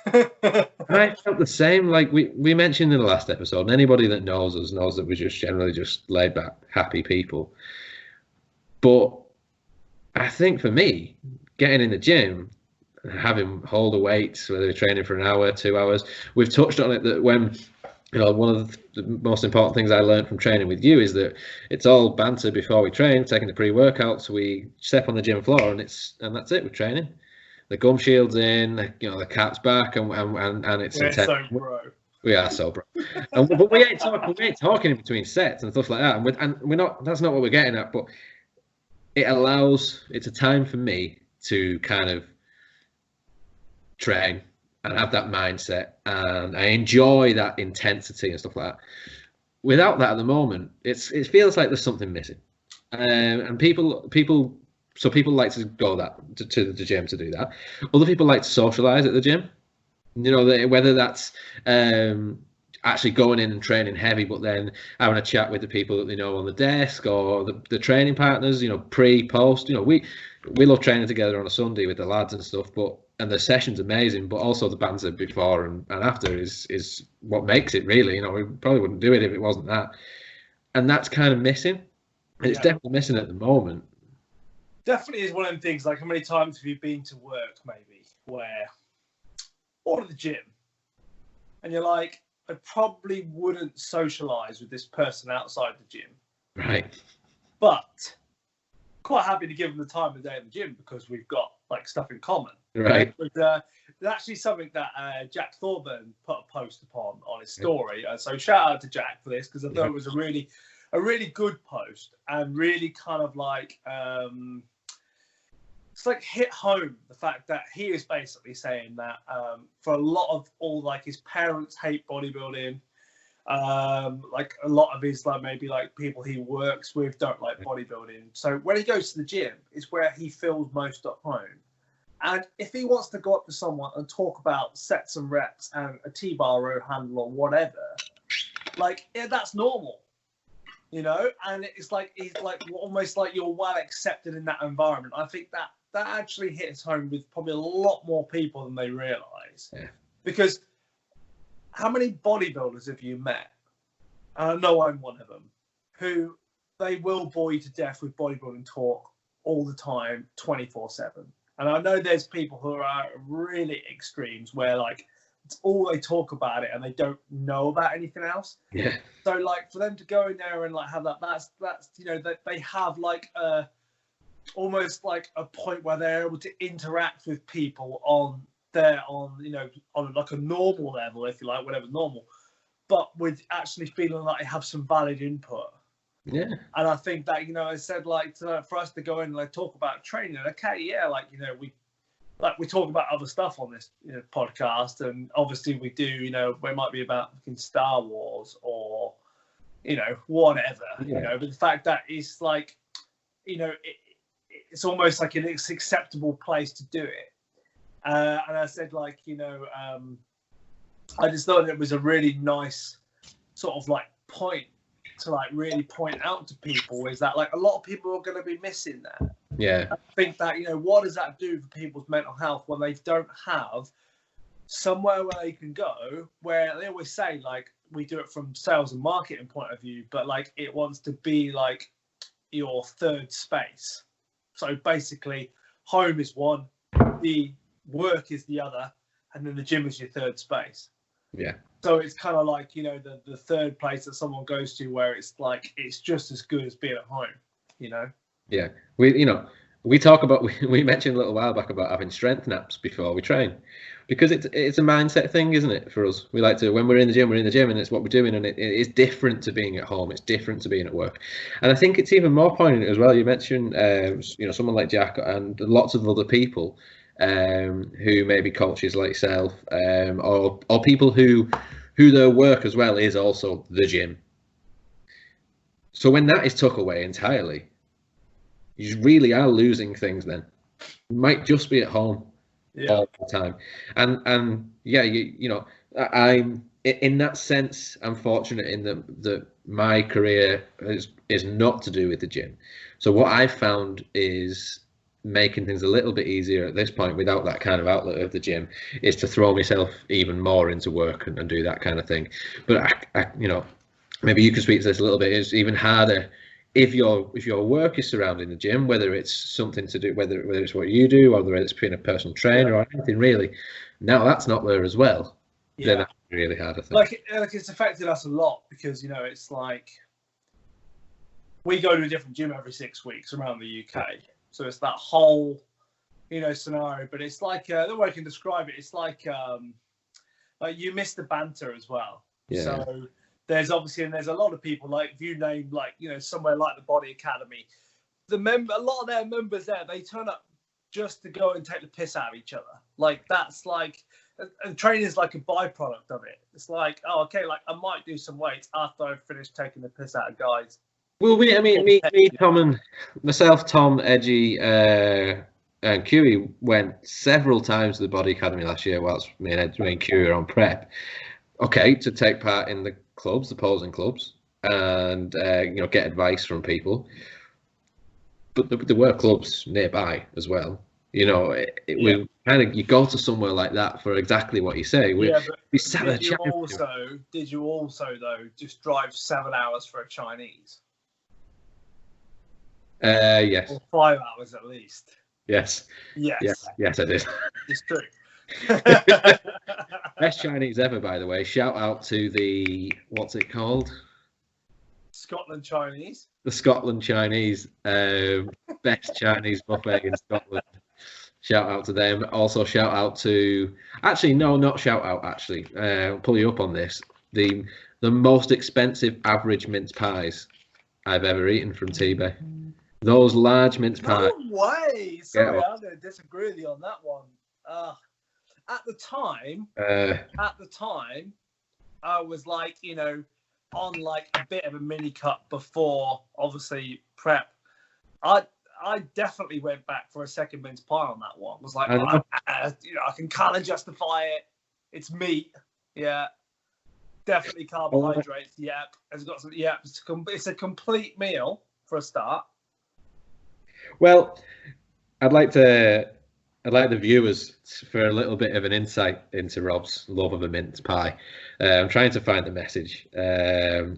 I felt the same. Like we mentioned in the last episode, and anybody that knows us knows that we're just generally just laid back, happy people. But I think for me, getting in the gym, having hold of weights, whether you're training for an hour, 2 hours, we've touched on it, that when one of the most important things I learned from training with you is that it's all banter before we train, taking the pre-workouts, we step on the gym floor, and that's it, we're training. The gum shield's in, the cat's back, and it's
we're
intense.
so bro.
We are so bro. But we ain't talking in between sets and stuff like that, and we're not. That's not what we're getting at. But it's a time for me to kind of train and have that mindset, and I enjoy that intensity and stuff like that. Without that at the moment, it feels like there's something missing, and people like to go to the gym to do that. Other people like to socialize at the gym, whether that's actually going in and training heavy, but then having a chat with the people that they know on the desk, or the training partners, pre, post. We love training together on a Sunday with the lads and stuff, and the session's amazing, but also the banter before and after is what makes it, really. We probably wouldn't do it if it wasn't that. And that's kind of missing. And it's definitely missing at the moment.
Definitely is one of them things, like, how many times have you been to work, maybe, or at the gym, and you're like, I probably wouldn't socialise with this person outside the gym.
Right.
But quite happy to give them the time of day in the gym, because we've got, like, stuff in common.
Right.
But there's actually something that Jack Thorburn put a post upon on his story. So shout out to Jack for this, because I thought it was a really good post, and really kind of like it's like hit home the fact that he is basically saying that for a lot of his parents hate bodybuilding, like a lot of his maybe people he works with don't like bodybuilding. So when he goes to the gym, it's where he feels most at home. And if he wants to go up to someone and talk about sets and reps and a T-bar row handle or whatever, that's normal. And it's almost like you're well accepted in that environment. I think that actually hits home with probably a lot more people than they realise.
Yeah.
Because how many bodybuilders have you met? And I know I'm one of them, who they will bore you to death with bodybuilding talk all the time, 24/7. And I know there's people who are really extremes where it's all they talk about it and they don't know about anything else.
Yeah.
So for them to go in there and have that's they have almost like a point where they're able to interact with people on a normal level, if you like, whatever's normal, but with actually feeling like they have some valid input.
Yeah.
And I think that, I said for us to go in and talk about training, okay, yeah, we talk about other stuff on this podcast, and obviously we do, we might be about Star Wars or whatever,
yeah.
But the fact that it's you know, it's almost like an acceptable place to do it. And I said, like, you know, I just thought it was a really nice sort of like point to like really point out to people, is that like a lot of people are going to be missing that.
Yeah.
I think that, you know, what does that do for people's mental health when they don't have somewhere where they can go, where they always say, like, we do it from sales and marketing point of view, but like it wants to be like your third space. So basically, home is one, the work is the other, and then the gym is your third space.
Yeah.
So it's kind of like, you know, the third place that someone goes to where it's like it's just as good as being at home, you know.
Yeah. We talk about, we mentioned a little while back about having strength naps before we train, because it's a mindset thing, isn't it, for us? We like to, when we're in the gym, and it's what we're doing, and it is different to being at home. It's different to being at work. And I think it's even more poignant as well. You mentioned, you know, someone like Jack and lots of other people who may be coaches like yourself, or people who their work as well is also the gym. So when that is took away entirely, you really are losing things then. You might just be at home all the time. And yeah, you know, I'm in that sense, I'm fortunate in that my career is not to do with the gym. So what I've found is making things a little bit easier at this point without that kind of outlet of the gym is to throw myself even more into work and do that kind of thing. But I you know, maybe you can speak to this a little bit. It's even harder if your work is surrounding the gym, whether it's something to do, whether it's what you do, or whether it's being a personal trainer or anything really. Now that's not there as well. Then that's really hard, I think.
Like it's affected us a lot, because, you know, it's like we go to a different gym every 6 weeks around the UK. So it's that whole, you know, scenario. But it's like the way I can describe it, it's like you miss the banter as well.
Yeah.
So there's a lot of people, like if you name, like, you know, somewhere like the Body Academy, a lot of their members there, they turn up just to go and take the piss out of each other. Like that's like, and training is like a byproduct of it. It's like, oh, okay, like I might do some weights after I've finished taking the piss out of guys.
Well, me, Tom, and myself, Tom, Edgy, and Kiwi went several times to the Body Academy last year whilst me and Kiwi were on prep. Okay, to take part in the clubs, the posing clubs, and you know, get advice from people. But there were clubs nearby as well. You know, we kind of, you go to somewhere like that for exactly what you say. We sat there chatting.
Did you also though just drive 7 hours for a Chinese?
Yes.
Or 5 hours at least.
Yes.
Yes,
I did.
It's true.
Best Chinese ever, by the way. Shout out to the, what's it called?
Scotland Chinese.
The Scotland Chinese. Best Chinese buffet in Scotland. Shout out to them. Also shout out to, actually, no, not shout out, actually. I'll pull you up on this. The most expensive average mince pies I've ever eaten from T-Bay. Those large mince pies.
No way. Sorry, I'm going to disagree with you on that one. At the time, I was like, you know, on like a bit of a mini cut before, obviously, prep. I definitely went back for a second mince pie on that one. I was like, you know, I can kind of justify it. It's meat, yeah. Definitely carbohydrates, yep. It's got some, yeah. It's a complete meal for a start.
Well, I'd like the viewers for a little bit of an insight into Rob's love of a mince pie. I'm trying to find the message. Here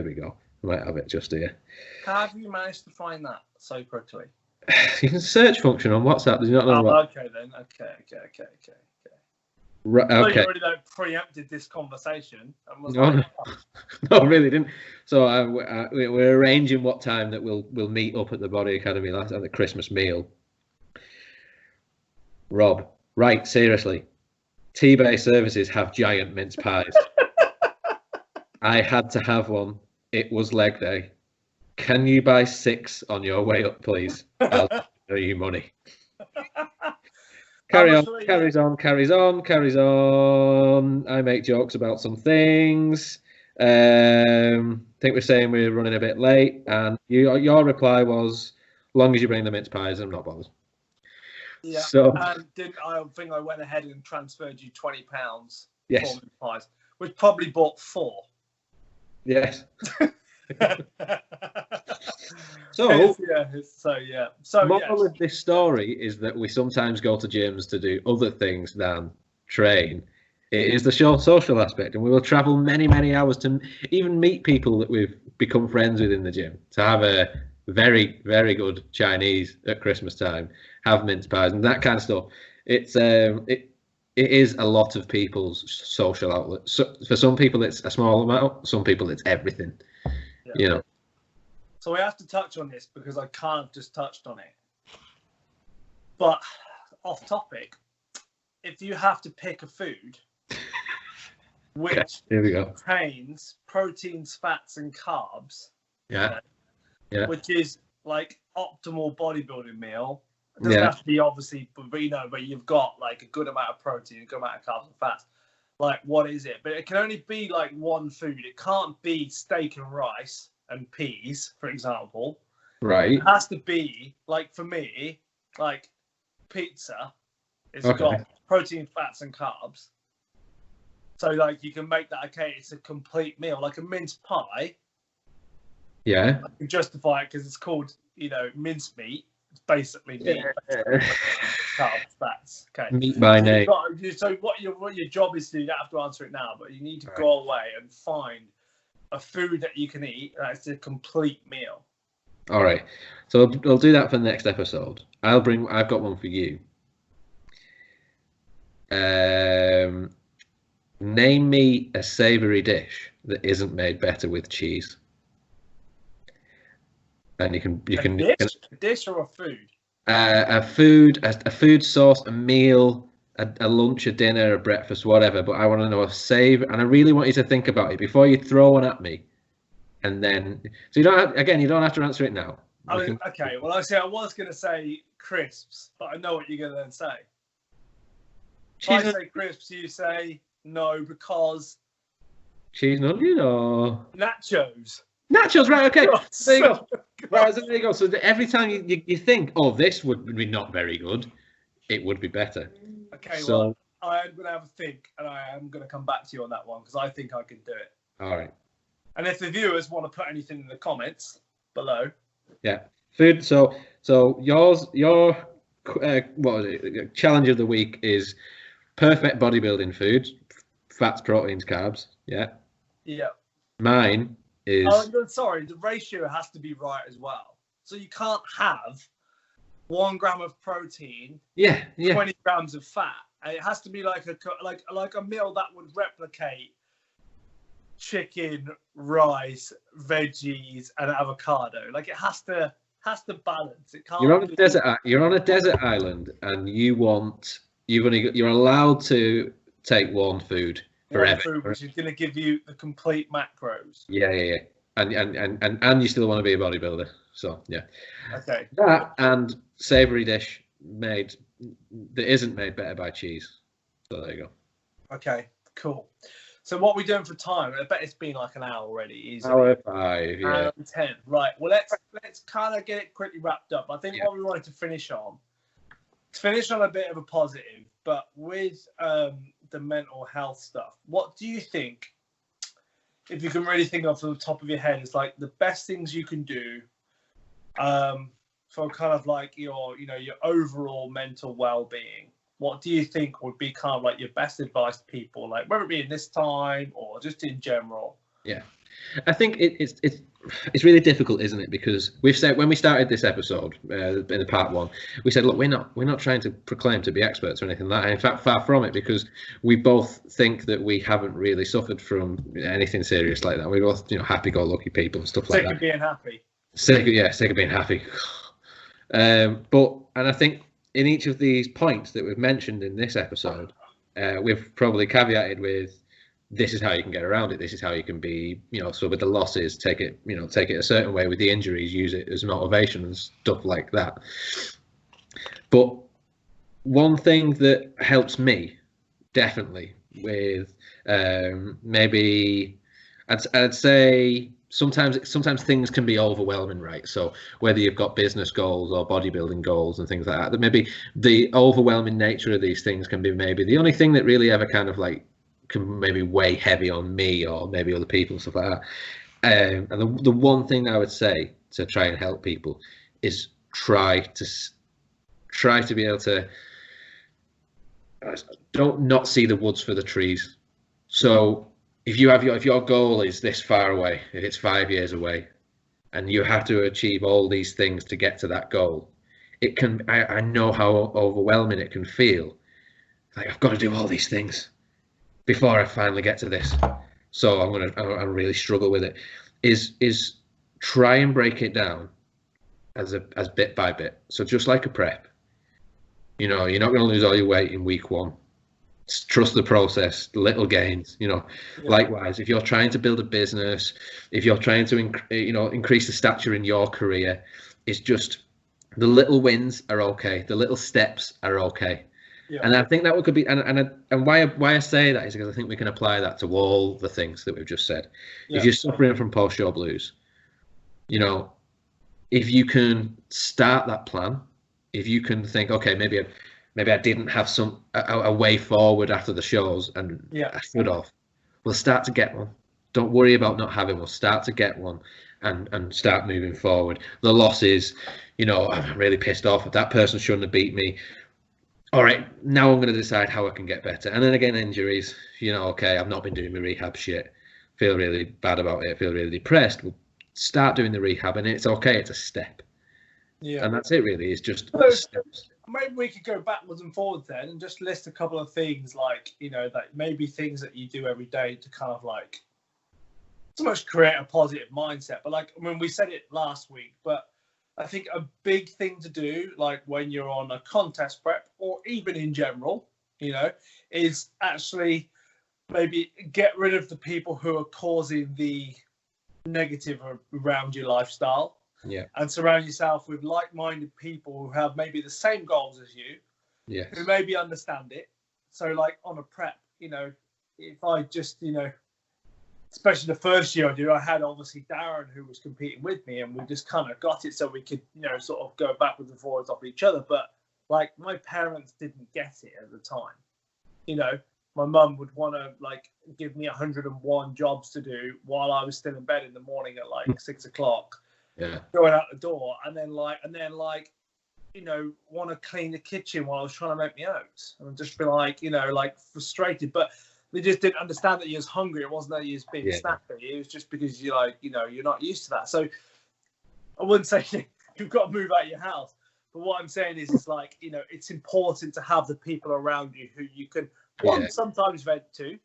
we go. I might have it just here.
How have you managed to find that so quickly?
You can search function on WhatsApp. Does not know what?
Okay then. Okay.
Right, okay.
You already preempted this conversation. And was
no, I really didn't. So we're arranging what time that we'll meet up at the Body Academy at the Christmas meal. Rob, right, seriously, T-Bay services have giant mince pies. I had to have one. It was leg day. Can you buy 6 on your way up, please? I'll give you money. Carries on. I make jokes about some things. Think we're saying we're running a bit late, and your reply was, long as you bring the mince pies, I'm not bothered.
Yeah.
So,
And I think I went ahead and transferred you £20
yes.
for mince pies, which probably bought 4.
Yes.
So
moral of this story is that we sometimes go to gyms to do other things than train. It is the social aspect, and we will travel many, many hours to even meet people that we've become friends with in the gym, to have a very, very good Chinese at Christmas time, have mince pies and that kind of stuff. It is a lot of people's social outlet. So for some people, it's a small amount. Some people, it's everything. Yeah. You know.
So we have to touch on this because I kind of just touched on it. But off topic, if you have to pick a food which
here we go.
contains proteins, fats, and carbs,
yeah,
which is like optimal bodybuilding meal. It doesn't have to be obviously, but you've got like a good amount of protein, a good amount of carbs and fats. Like, what is it? But it can only be like one food. It can't be steak and rice and peas, for example.
Right.
It has to be, like, for me, like pizza. It's got protein, fats, and carbs. So, like, you can make that, okay, it's a complete meal. Like a mince pie.
Yeah.
I can justify it because it's called, mince meat. It's basically meat. Carbs, fats. Okay.
Meat by name.
So what your job is to, you don't have to answer it now, but you need to go away and find a food that you can eat that's a complete meal.
All right. So I'll do that for the next episode. I've got one for you. Name me a savoury dish that isn't made better with cheese. And you can
a dish or a food?
A food source, a meal, a lunch, a dinner, a breakfast, whatever. But I want to know a and I really want you to think about it before you throw one at me. And then, so you don't have to answer it now.
Okay. Well, I was going to say crisps, but I know what you're going to then say. If I say crisps, you say no because
cheese and onion or
nachos.
Nachos, right? Okay, there you go. Right, so there you go. So every time you think, oh, this would be not very good, it would be better.
Okay, so, well, I am going to have a think, and I am going to come back to you on that one because I think I can do it.
All right.
And if the viewers want to put anything in the comments below,
yeah, food. So your what was it? Challenge of the week is perfect bodybuilding food, fats, proteins, carbs. Yeah. Yeah. Mine is.
Oh, sorry, the ratio has to be right as well. So you can't have 1 gram of protein, 20 grams of fat. It has to be like a meal that would replicate chicken, rice, veggies, and avocado. Like it has to balance. It can't.
You're on a desert island, and you're allowed to take one food forever.
One food which is going to give you the complete macros.
Yeah. And you still want to be a bodybuilder. So yeah.
Okay.
That and savoury dish that isn't made better by cheese. So there you go.
Okay, cool. So what are we doing for time? I bet it's been like an hour already. Easily.
Hour 5, yeah.
Hour 10. Right. Well, let's kind of get it quickly wrapped up. I think what we wanted to finish on a bit of a positive, but with the mental health stuff. What do you think, if you can really think off the top of your head, is like the best things you can do for kind of like your overall mental well-being? What do you think would be kind of like your best advice to people, like whether it be in this time or just in general?
Yeah, I think it's really difficult, isn't it? Because we've said when we started this episode in the part 1, we said, look, we're not trying to proclaim to be experts or anything like that. In fact, far from it, because we both think that we haven't really suffered from anything serious like that. We're both happy-go-lucky people and stuff like that.
Sick of being happy.
Sick of being happy. And I think in each of these points that we've mentioned in this episode, we've probably caveated with, this is how you can get around it. This is how you can be, so with the losses, take it a certain way. With the injuries, use it as motivation and stuff like that. But one thing that helps me definitely with maybe, I'd say sometimes things can be overwhelming, right? So whether you've got business goals or bodybuilding goals and things like that maybe the overwhelming nature of these things can be maybe the only thing that really ever kind of like can maybe weigh heavy on me or maybe other people and stuff like that. And the one thing I would say to try and help people is try to be able to don't not see the woods for the trees. So if your goal is this far away, if it's 5 years away, and you have to achieve all these things to get to that goal, it can. I know how overwhelming it can feel. Like I've got to do all these things before I finally get to this. So I really struggle with it. Is try and break it down as bit by bit. So just like a prep, you're not going to lose all your weight in week 1. Trust the process, little gains. Likewise, if you're trying to build a business, if you're trying to increase the stature in your career, it's just the little wins are okay, the little steps are okay. And I think that could be and why I say that is because I think we can apply that to all the things that we've just said. If you're suffering from post-show blues, if you can start that plan, if you can think, okay, maybe I didn't have a way forward after the shows and I should have. We'll start to get one. Don't worry about not having one. Start to get one and start moving forward. The losses, I'm really pissed off. That person shouldn't have beat me. All right, now I'm going to decide how I can get better. And then again, injuries, okay, I've not been doing my rehab shit. Feel really bad about it. Feel really depressed. We'll start doing the rehab and it's okay. It's a step. Yeah. And that's it really. It's just steps.
Maybe we could go backwards and forwards then and just list a couple of things like, that maybe things that you do every day to kind of like so much create a positive mindset. But like, we said it last week, but I think a big thing to do, like when you're on a contest prep or even in general, is actually maybe get rid of the people who are causing the negative around your lifestyle.
Yeah.
And surround yourself with like-minded people who have maybe the same goals as you.
Yes.
Who maybe understand it. So like on a prep, if I just, especially the first year I did, I had obviously Darren who was competing with me and we just kind of got it so we could, sort of go backwards and forwards off each other. But like my parents didn't get it at the time. My mum would want to like give me 101 jobs to do while I was still in bed in the morning at like 6 o'clock.
Yeah.
Going out the door and then want to clean the kitchen while I was trying to make my oats and just be like, frustrated. But they just didn't understand that you was hungry. It wasn't that you was being snappy. It was just because you're like, you're not used to that. So I wouldn't say you've got to move out of your house. But what I'm saying is it's like, it's important to have the people around you who you can sometimes vent to,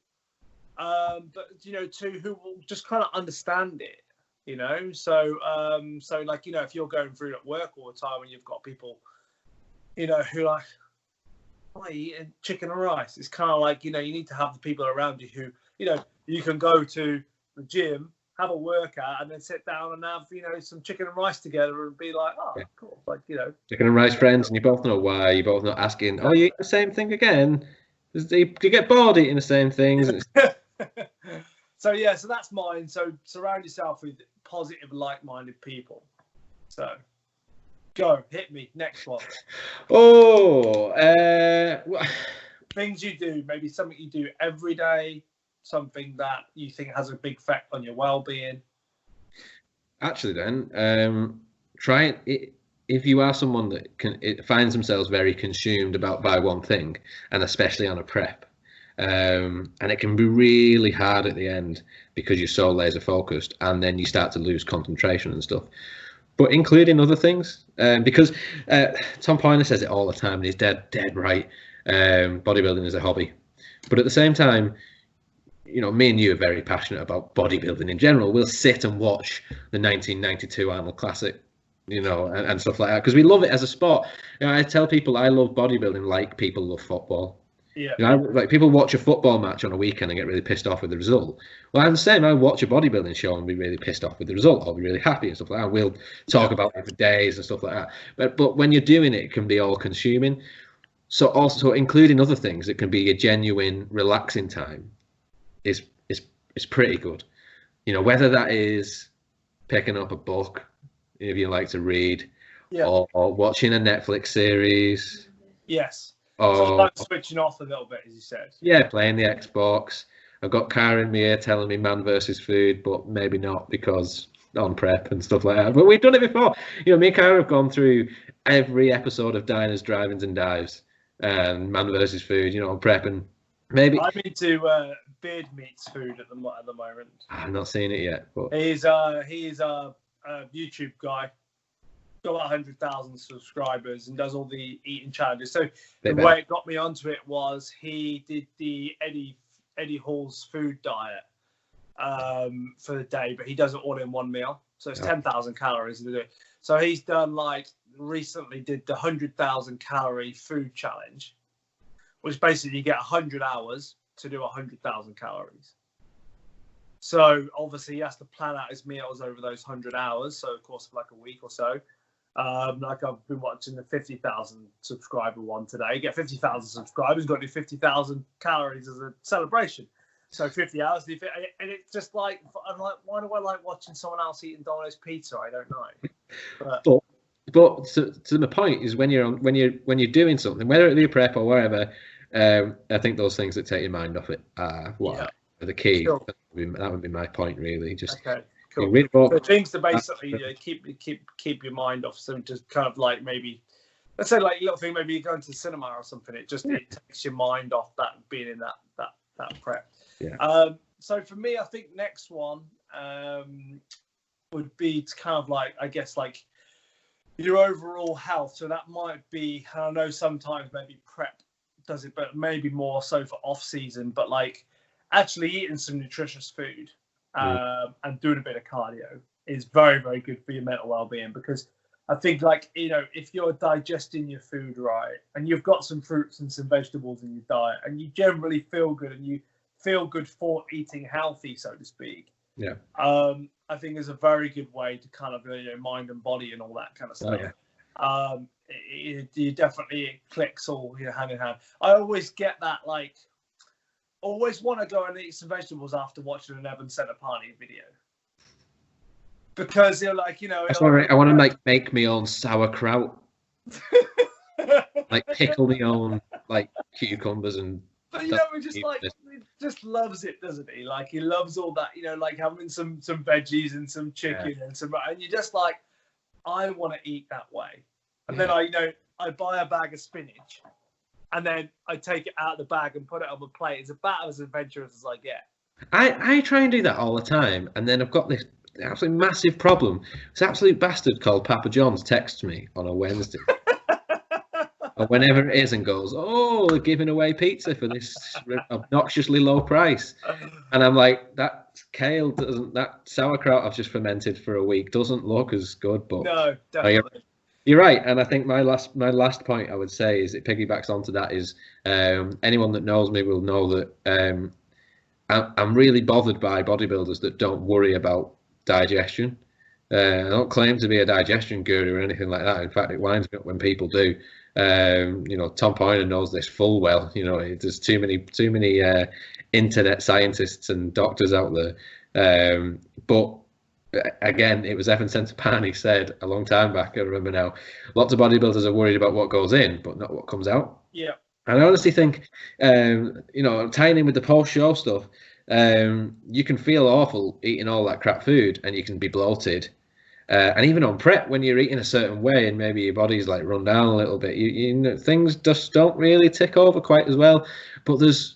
but two who will just kind of understand it. So like, if you're going through at work all the time and you've got people, who like, I eat chicken and rice. It's kind of like, you need to have the people around you who, you can go to the gym, have a workout and then sit down and have, some chicken and rice together and be like, oh, cool. Like,
chicken and rice friends and you both know why. You both not asking, oh, you eat the same thing again? You get bored eating the same things.
So that's mine. So surround yourself with positive, like-minded people. So go, hit me. Next one. Things you do, maybe something you do every day, something that you think has a big effect on your well-being.
Actually, then, try it. If you are someone that finds themselves very consumed by one thing, and especially on a prep, and it can be really hard at the end because you're so laser focused and then you start to lose concentration and stuff, but including other things, because Tom Poyner says it all the time and he's dead right. Bodybuilding is a hobby, but at the same time, me and you are very passionate about bodybuilding in general. We'll sit and watch the 1992 Arnold Classic, and stuff like that because we love it as a sport. I tell people I love bodybuilding like people love football.
Yeah.
Like people watch a football match on a weekend and get really pissed off with the result. Well, I'm the same. I watch a bodybuilding show and be really pissed off with the result. I'll be really happy and stuff like that. We'll talk about it for days and stuff like that. But when you're doing it, it can be all consuming. So also including other things, it can be a genuine relaxing time. Is pretty good. Whether that is picking up a book if you like to read,
Yeah.
or watching a Netflix series.
Yes.
Or
So like switching off a little bit, as you said.
yeah, playing the Xbox. I've got Cara in my ear telling me man versus food, but maybe not because on prep and stuff like that. But we've done it before. You know, me and Cara have gone through every episode of Diners, Drive-ins and Dives and man versus food, you know, on prep, and maybe
I'm into Beard Meats Food at the moment.
I've not seen it yet, but
He's a YouTube guy, got about 100,000 subscribers, and does all the eating challenges. So the way it got me onto it was he did the Eddie Hall's food diet for the day, but he does it all in one meal, so it's 10,000 calories to do it. So he's done recently did the 100,000 calorie food challenge, which basically you get 100 hours to do 100,000 calories. So obviously he has to plan out his meals over those 100 hours, so of course for like a week or so. Like I've been watching the 50,000 subscriber one today. Get 50,000 subscribers, got to do 50,000 calories as a celebration. So 50 hours, and it's just like, I'm like, why do I like watching someone else eating Domino's pizza? I don't know.
But to the point is when you're doing something, whether it be a prep or wherever, I think those things that take your mind off it are the key. Sure. That would be my point, really. Just
okay. Cool. So things to basically keep your mind off, so just kind of like maybe, let's say like little thing, maybe you go into the cinema or something. It takes your mind off that being in that prep.
Yeah.
So for me, I think next one would be to kind of like, I guess, like your overall health. So that might be, I know sometimes maybe prep does it, but maybe more so for off season. But like actually eating some nutritious food. And doing a bit of cardio is very, very good for your mental well-being, because I think, like, you know, if you're digesting your food right and you've got some fruits and some vegetables in your diet and you generally feel good and you feel good for eating healthy, so to speak, I think is a very good way to kind of, you know, mind and body and all that kind of stuff. It definitely clicks all, you know, hand in hand. I always get that, like, always want to go and eat some vegetables after watching an Evan Centopani video, because you're like, you know,
that's all right. I want to make my own sauerkraut, like pickle my own like cucumbers and.
But you know, he just loves it, doesn't he? Like he loves all that, you know, like having some veggies and some chicken and you're just like, I want to eat that way, and then I buy a bag of spinach. And then I take it out of the bag and put it on the plate. It's about as adventurous as I get.
I try and do that all the time. And then I've got this absolutely massive problem. This absolute bastard called Papa John's texts me on a Wednesday. or whenever it is and goes, oh, they're giving away pizza for this obnoxiously low price. And I'm like, that kale doesn't, that sauerkraut I've just fermented for a week doesn't look as good. But
no, definitely.
You're right, and I think my last point I would say is it piggybacks onto that is anyone that knows me will know that I'm really bothered by bodybuilders that don't worry about digestion. I don't claim to be a digestion guru or anything like that. In fact, it winds me up when people do. You know, Tom Poyner knows this full well. You know, there's too many internet scientists and doctors out there, but. Again, it was Evan Centopani said a long time back, I remember now, lots of bodybuilders are worried about what goes in, but not what comes out.
Yeah.
And I honestly think, you know, tying in with the post-show stuff, you can feel awful eating all that crap food and you can be bloated. And even on prep, when you're eating a certain way and maybe your body's like run down a little bit, you know, things just don't really tick over quite as well. But there's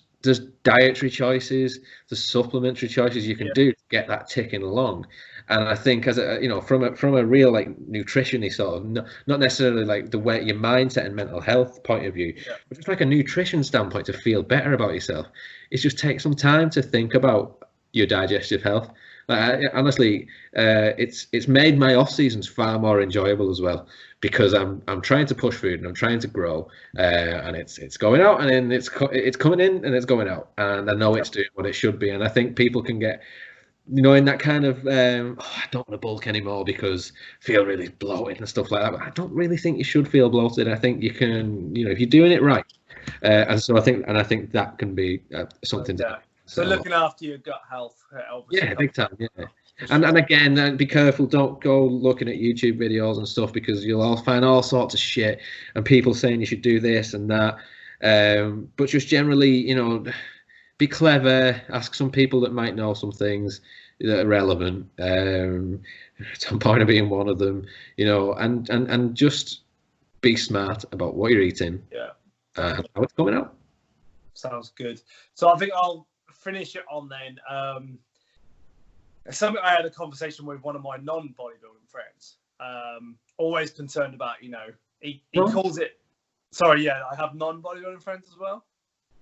dietary choices, there's supplementary choices you can do to get that ticking along. And I think, as a, you know, from a real like nutrition-y sort of, not necessarily like the way your mindset and mental health point of view, but just like a nutrition standpoint to feel better about yourself, it's just take some time to think about your digestive health. Honestly, it's made my off seasons far more enjoyable as well, because I'm trying to push food and I'm trying to grow, and it's going out and then it's coming in and it's going out, and I know it's doing what it should be. And I think people can get, you know, in that kind of I don't want to bulk anymore because I feel really bloated and stuff like that. But I don't really think you should feel bloated. I think you can, you know, if you're doing it right, and so I think that can be something.
So looking after your gut health,
yeah, big time. Yeah, And again, be careful. Don't go looking at YouTube videos and stuff, because you'll all find all sorts of shit and people saying you should do this and that. But just generally, you know, be clever. Ask some people that might know some things that are relevant. Tom Pointer being one of them. You know, and just be smart about what you're eating.
Yeah.
And how it's coming out.
Sounds good. So I think I'll finish it on then. Something I had a conversation with one of my non-bodybuilding friends. Always concerned about, you know, he calls it. Sorry, yeah, I have non-bodybuilding friends as well.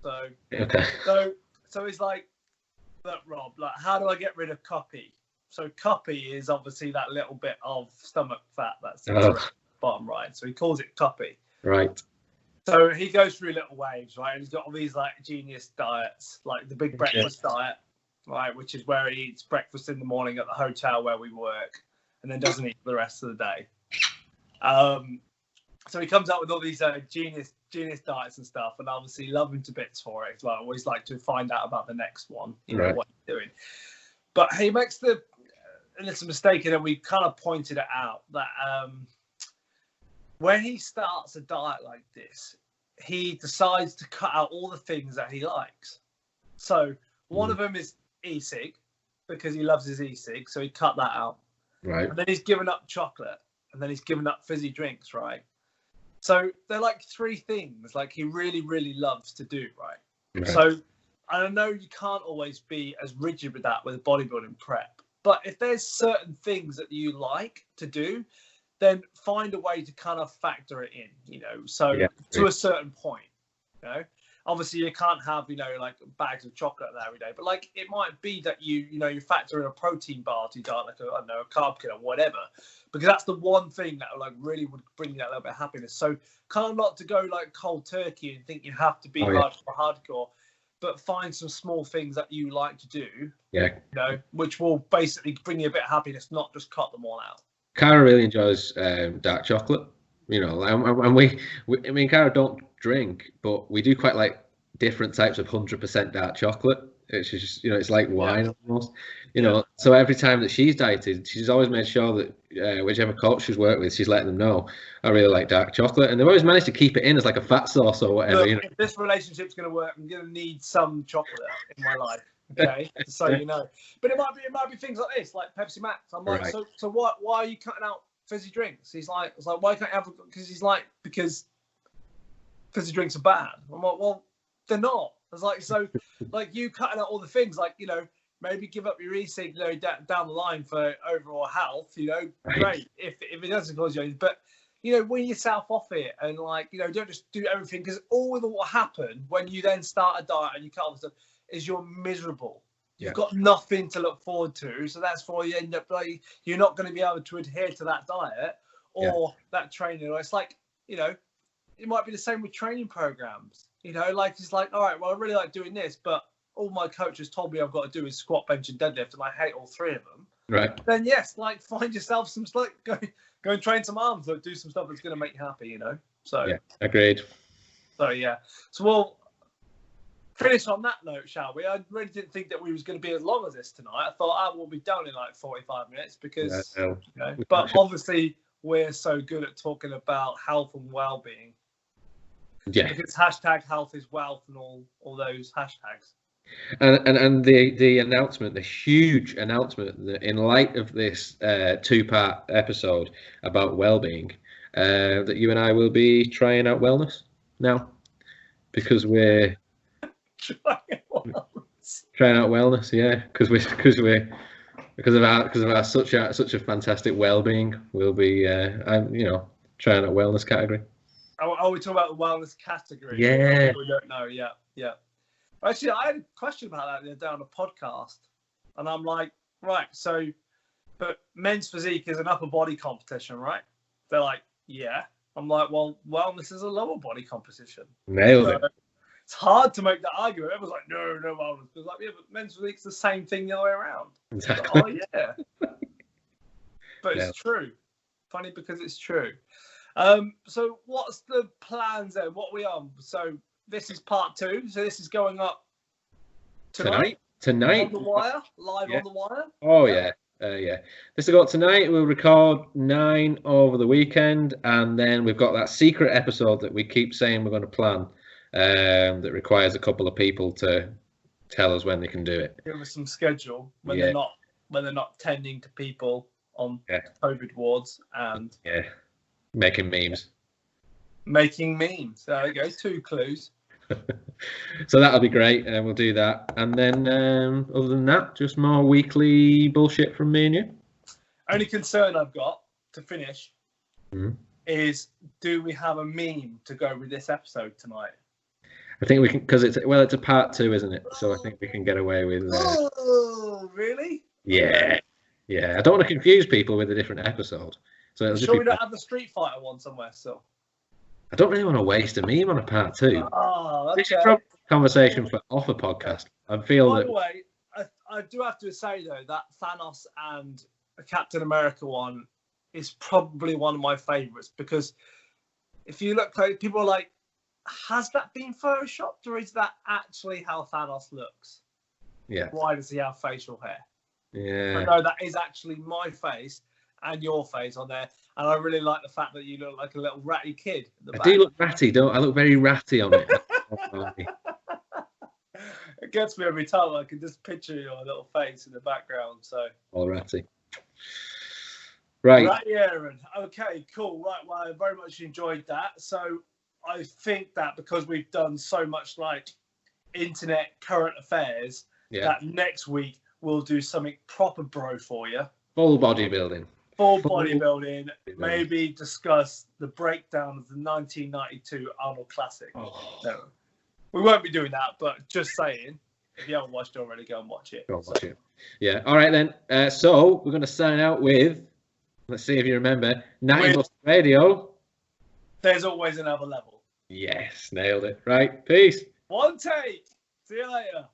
So
okay.
So he's like, look, Rob, like, how do I get rid of cuppy? So cuppy is obviously that little bit of stomach fat that's at the bottom right. So he calls it cuppy.
Right.
So he goes through little waves, right? And he's got all these like genius diets, like the big breakfast diet, right? Which is where he eats breakfast in the morning at the hotel where we work, and then doesn't eat for the rest of the day. So he comes up with all these genius diets and stuff, and obviously love him to bits for it. So I always like to find out about the next one, you know, what he's doing. But he makes and it's a mistake, and then we kind of pointed it out that when he starts a diet like this, he decides to cut out all the things that he likes. So one of them is e-cig, because he loves his e-cig, so he cut that out.
Right.
And then he's given up chocolate, and then he's given up fizzy drinks, right? So they're like three things like he really, really loves to do, right? So I know you can't always be as rigid with that with a bodybuilding prep, but if there's certain things that you like to do, then find a way to kind of factor it in, you know, so to a certain point, you know. Obviously you can't have, you know, like bags of chocolate there every day, but like it might be that you factor in a protein bar to your diet, like I don't know, a carb kit or whatever, because that's the one thing that like really would bring you that little bit of happiness. So kind of not to go like cold turkey and think you have to be hardcore, but find some small things that you like to do, you know, which will basically bring you a bit of happiness, not just cut them all out.
Cara really enjoys dark chocolate, you know, and we I mean, Cara don't drink, but we do quite like different types of 100% dark chocolate. It's just, you know, it's like wine almost, you know. So every time that she's dieted, she's always made sure that whichever coach she's worked with, she's letting them know, I really like dark chocolate, and they've always managed to keep it in as like a fat sauce or whatever.
Look,
you know,
if this relationship's going to work, I'm going to need some chocolate in my life. Okay, so you know, but it might be things like this, like Pepsi Max. I'm like, so why are you cutting out fizzy drinks? He's like, it's like, why can't you have? Because he's like, because fizzy drinks are bad. I'm like, well, they're not. It's like, so like you cutting out all the things, like, you know, maybe give up your e-cig, you know, down the line for overall health, you know, great if it doesn't cause you, but you know, wean yourself off it, and like, you know, don't just do everything, because all of what will happen when you then start a diet and you cut off stuff is you're miserable. You've got nothing to look forward to, so that's why you end up like you're not going to be able to adhere to that diet or that training. Or it's like, you know, it might be the same with training programs. You know, like it's like, all right, well, I really like doing this, but all my coaches told me I've got to do is squat, bench, and deadlift, and I hate all three of them. Right. Then yes, like find yourself some like go and train some arms, like do some stuff that's going to make you happy. You know. So
agreed.
So so we'll finish on that note, shall we? I really didn't think that we was going to be as long as this tonight. I thought we'll be done in like 45 minutes because, you know, but obviously we're so good at talking about health and well-being. Yeah. Because hashtag health is wealth and all those hashtags.
And the announcement, the huge announcement that in light of this two-part episode about well-being, that you and I will be trying out wellness now, because we're trying out wellness, because of our such a fantastic well-being, we'll be trying out wellness category.
Oh, we talk about the wellness category.
Yeah.
We don't know. Yeah. Actually, I had a question about that the other day on a podcast, and I'm like, right, so, but men's physique is an upper body competition, right? They're like, yeah. I'm like, well, wellness is a lower body competition.
Nailed it.
It's hard to make that argument. Everyone's like, no wellness. It's like, yeah, but men's physique's the same thing the other way around.
Exactly.
Like, oh, yeah. But it's true. Funny because it's true. So what's the plans then? What are we on? So this is part 2. So this is going up tonight.
Tonight.
On the wire, live on the wire.
Oh yeah. Yeah, this will go up tonight. We'll record 9 over the weekend, and then we've got that secret episode that we keep saying we're going to plan, that requires a couple of people to tell us when they can do it.
Give us some schedule when they're not tending to people on COVID wards and
making memes.
Making memes. There we go. 2 clues.
So that'll be great, and we'll do that. And then other than that, just more weekly bullshit from me and you.
Only concern I've got to finish is, do we have a meme to go with this episode tonight?
I think we can, because it's a part 2, isn't it? So I think we can get away with.
Oh, really?
Yeah, yeah. I don't want to confuse people with a different episode. So it'll
sure we don't have the Street Fighter one somewhere still?
I don't really want to waste a meme on a part 2.
Oh, okay.
This is probably a conversation for off a podcast. I feel
By
that.
the way, I do have to say though that Thanos and the Captain America one is probably one of my favourites, because if you look, like, people are like, has that been photoshopped, or is that actually how Thanos looks?
Yeah.
Why does he have facial hair?
Yeah.
I know that is actually my face and your face on there, and I really like the fact that you look like a little ratty kid.
I do look ratty, don't I? Look very ratty on it.
It gets me every time. I can just picture your little face in the background. So
all ratty. Right.
Right, Aeronn. Okay, cool. Right, well, I very much enjoyed that. So I think that because we've done so much like internet current affairs, that next week we'll do something proper bro for you.
Full bodybuilding.
Full bodybuilding. Maybe discuss the breakdown of the 1992 Arnold Classic.
Oh.
No, we won't be doing that, but just saying, if you haven't watched it already, go and watch it.
Go and watch it. Yeah. All right then. So we're going to sign out with, let's see if you remember, Natty Radio.
There's always another level.
Yes, nailed it. Right. Peace.
One take. See you later.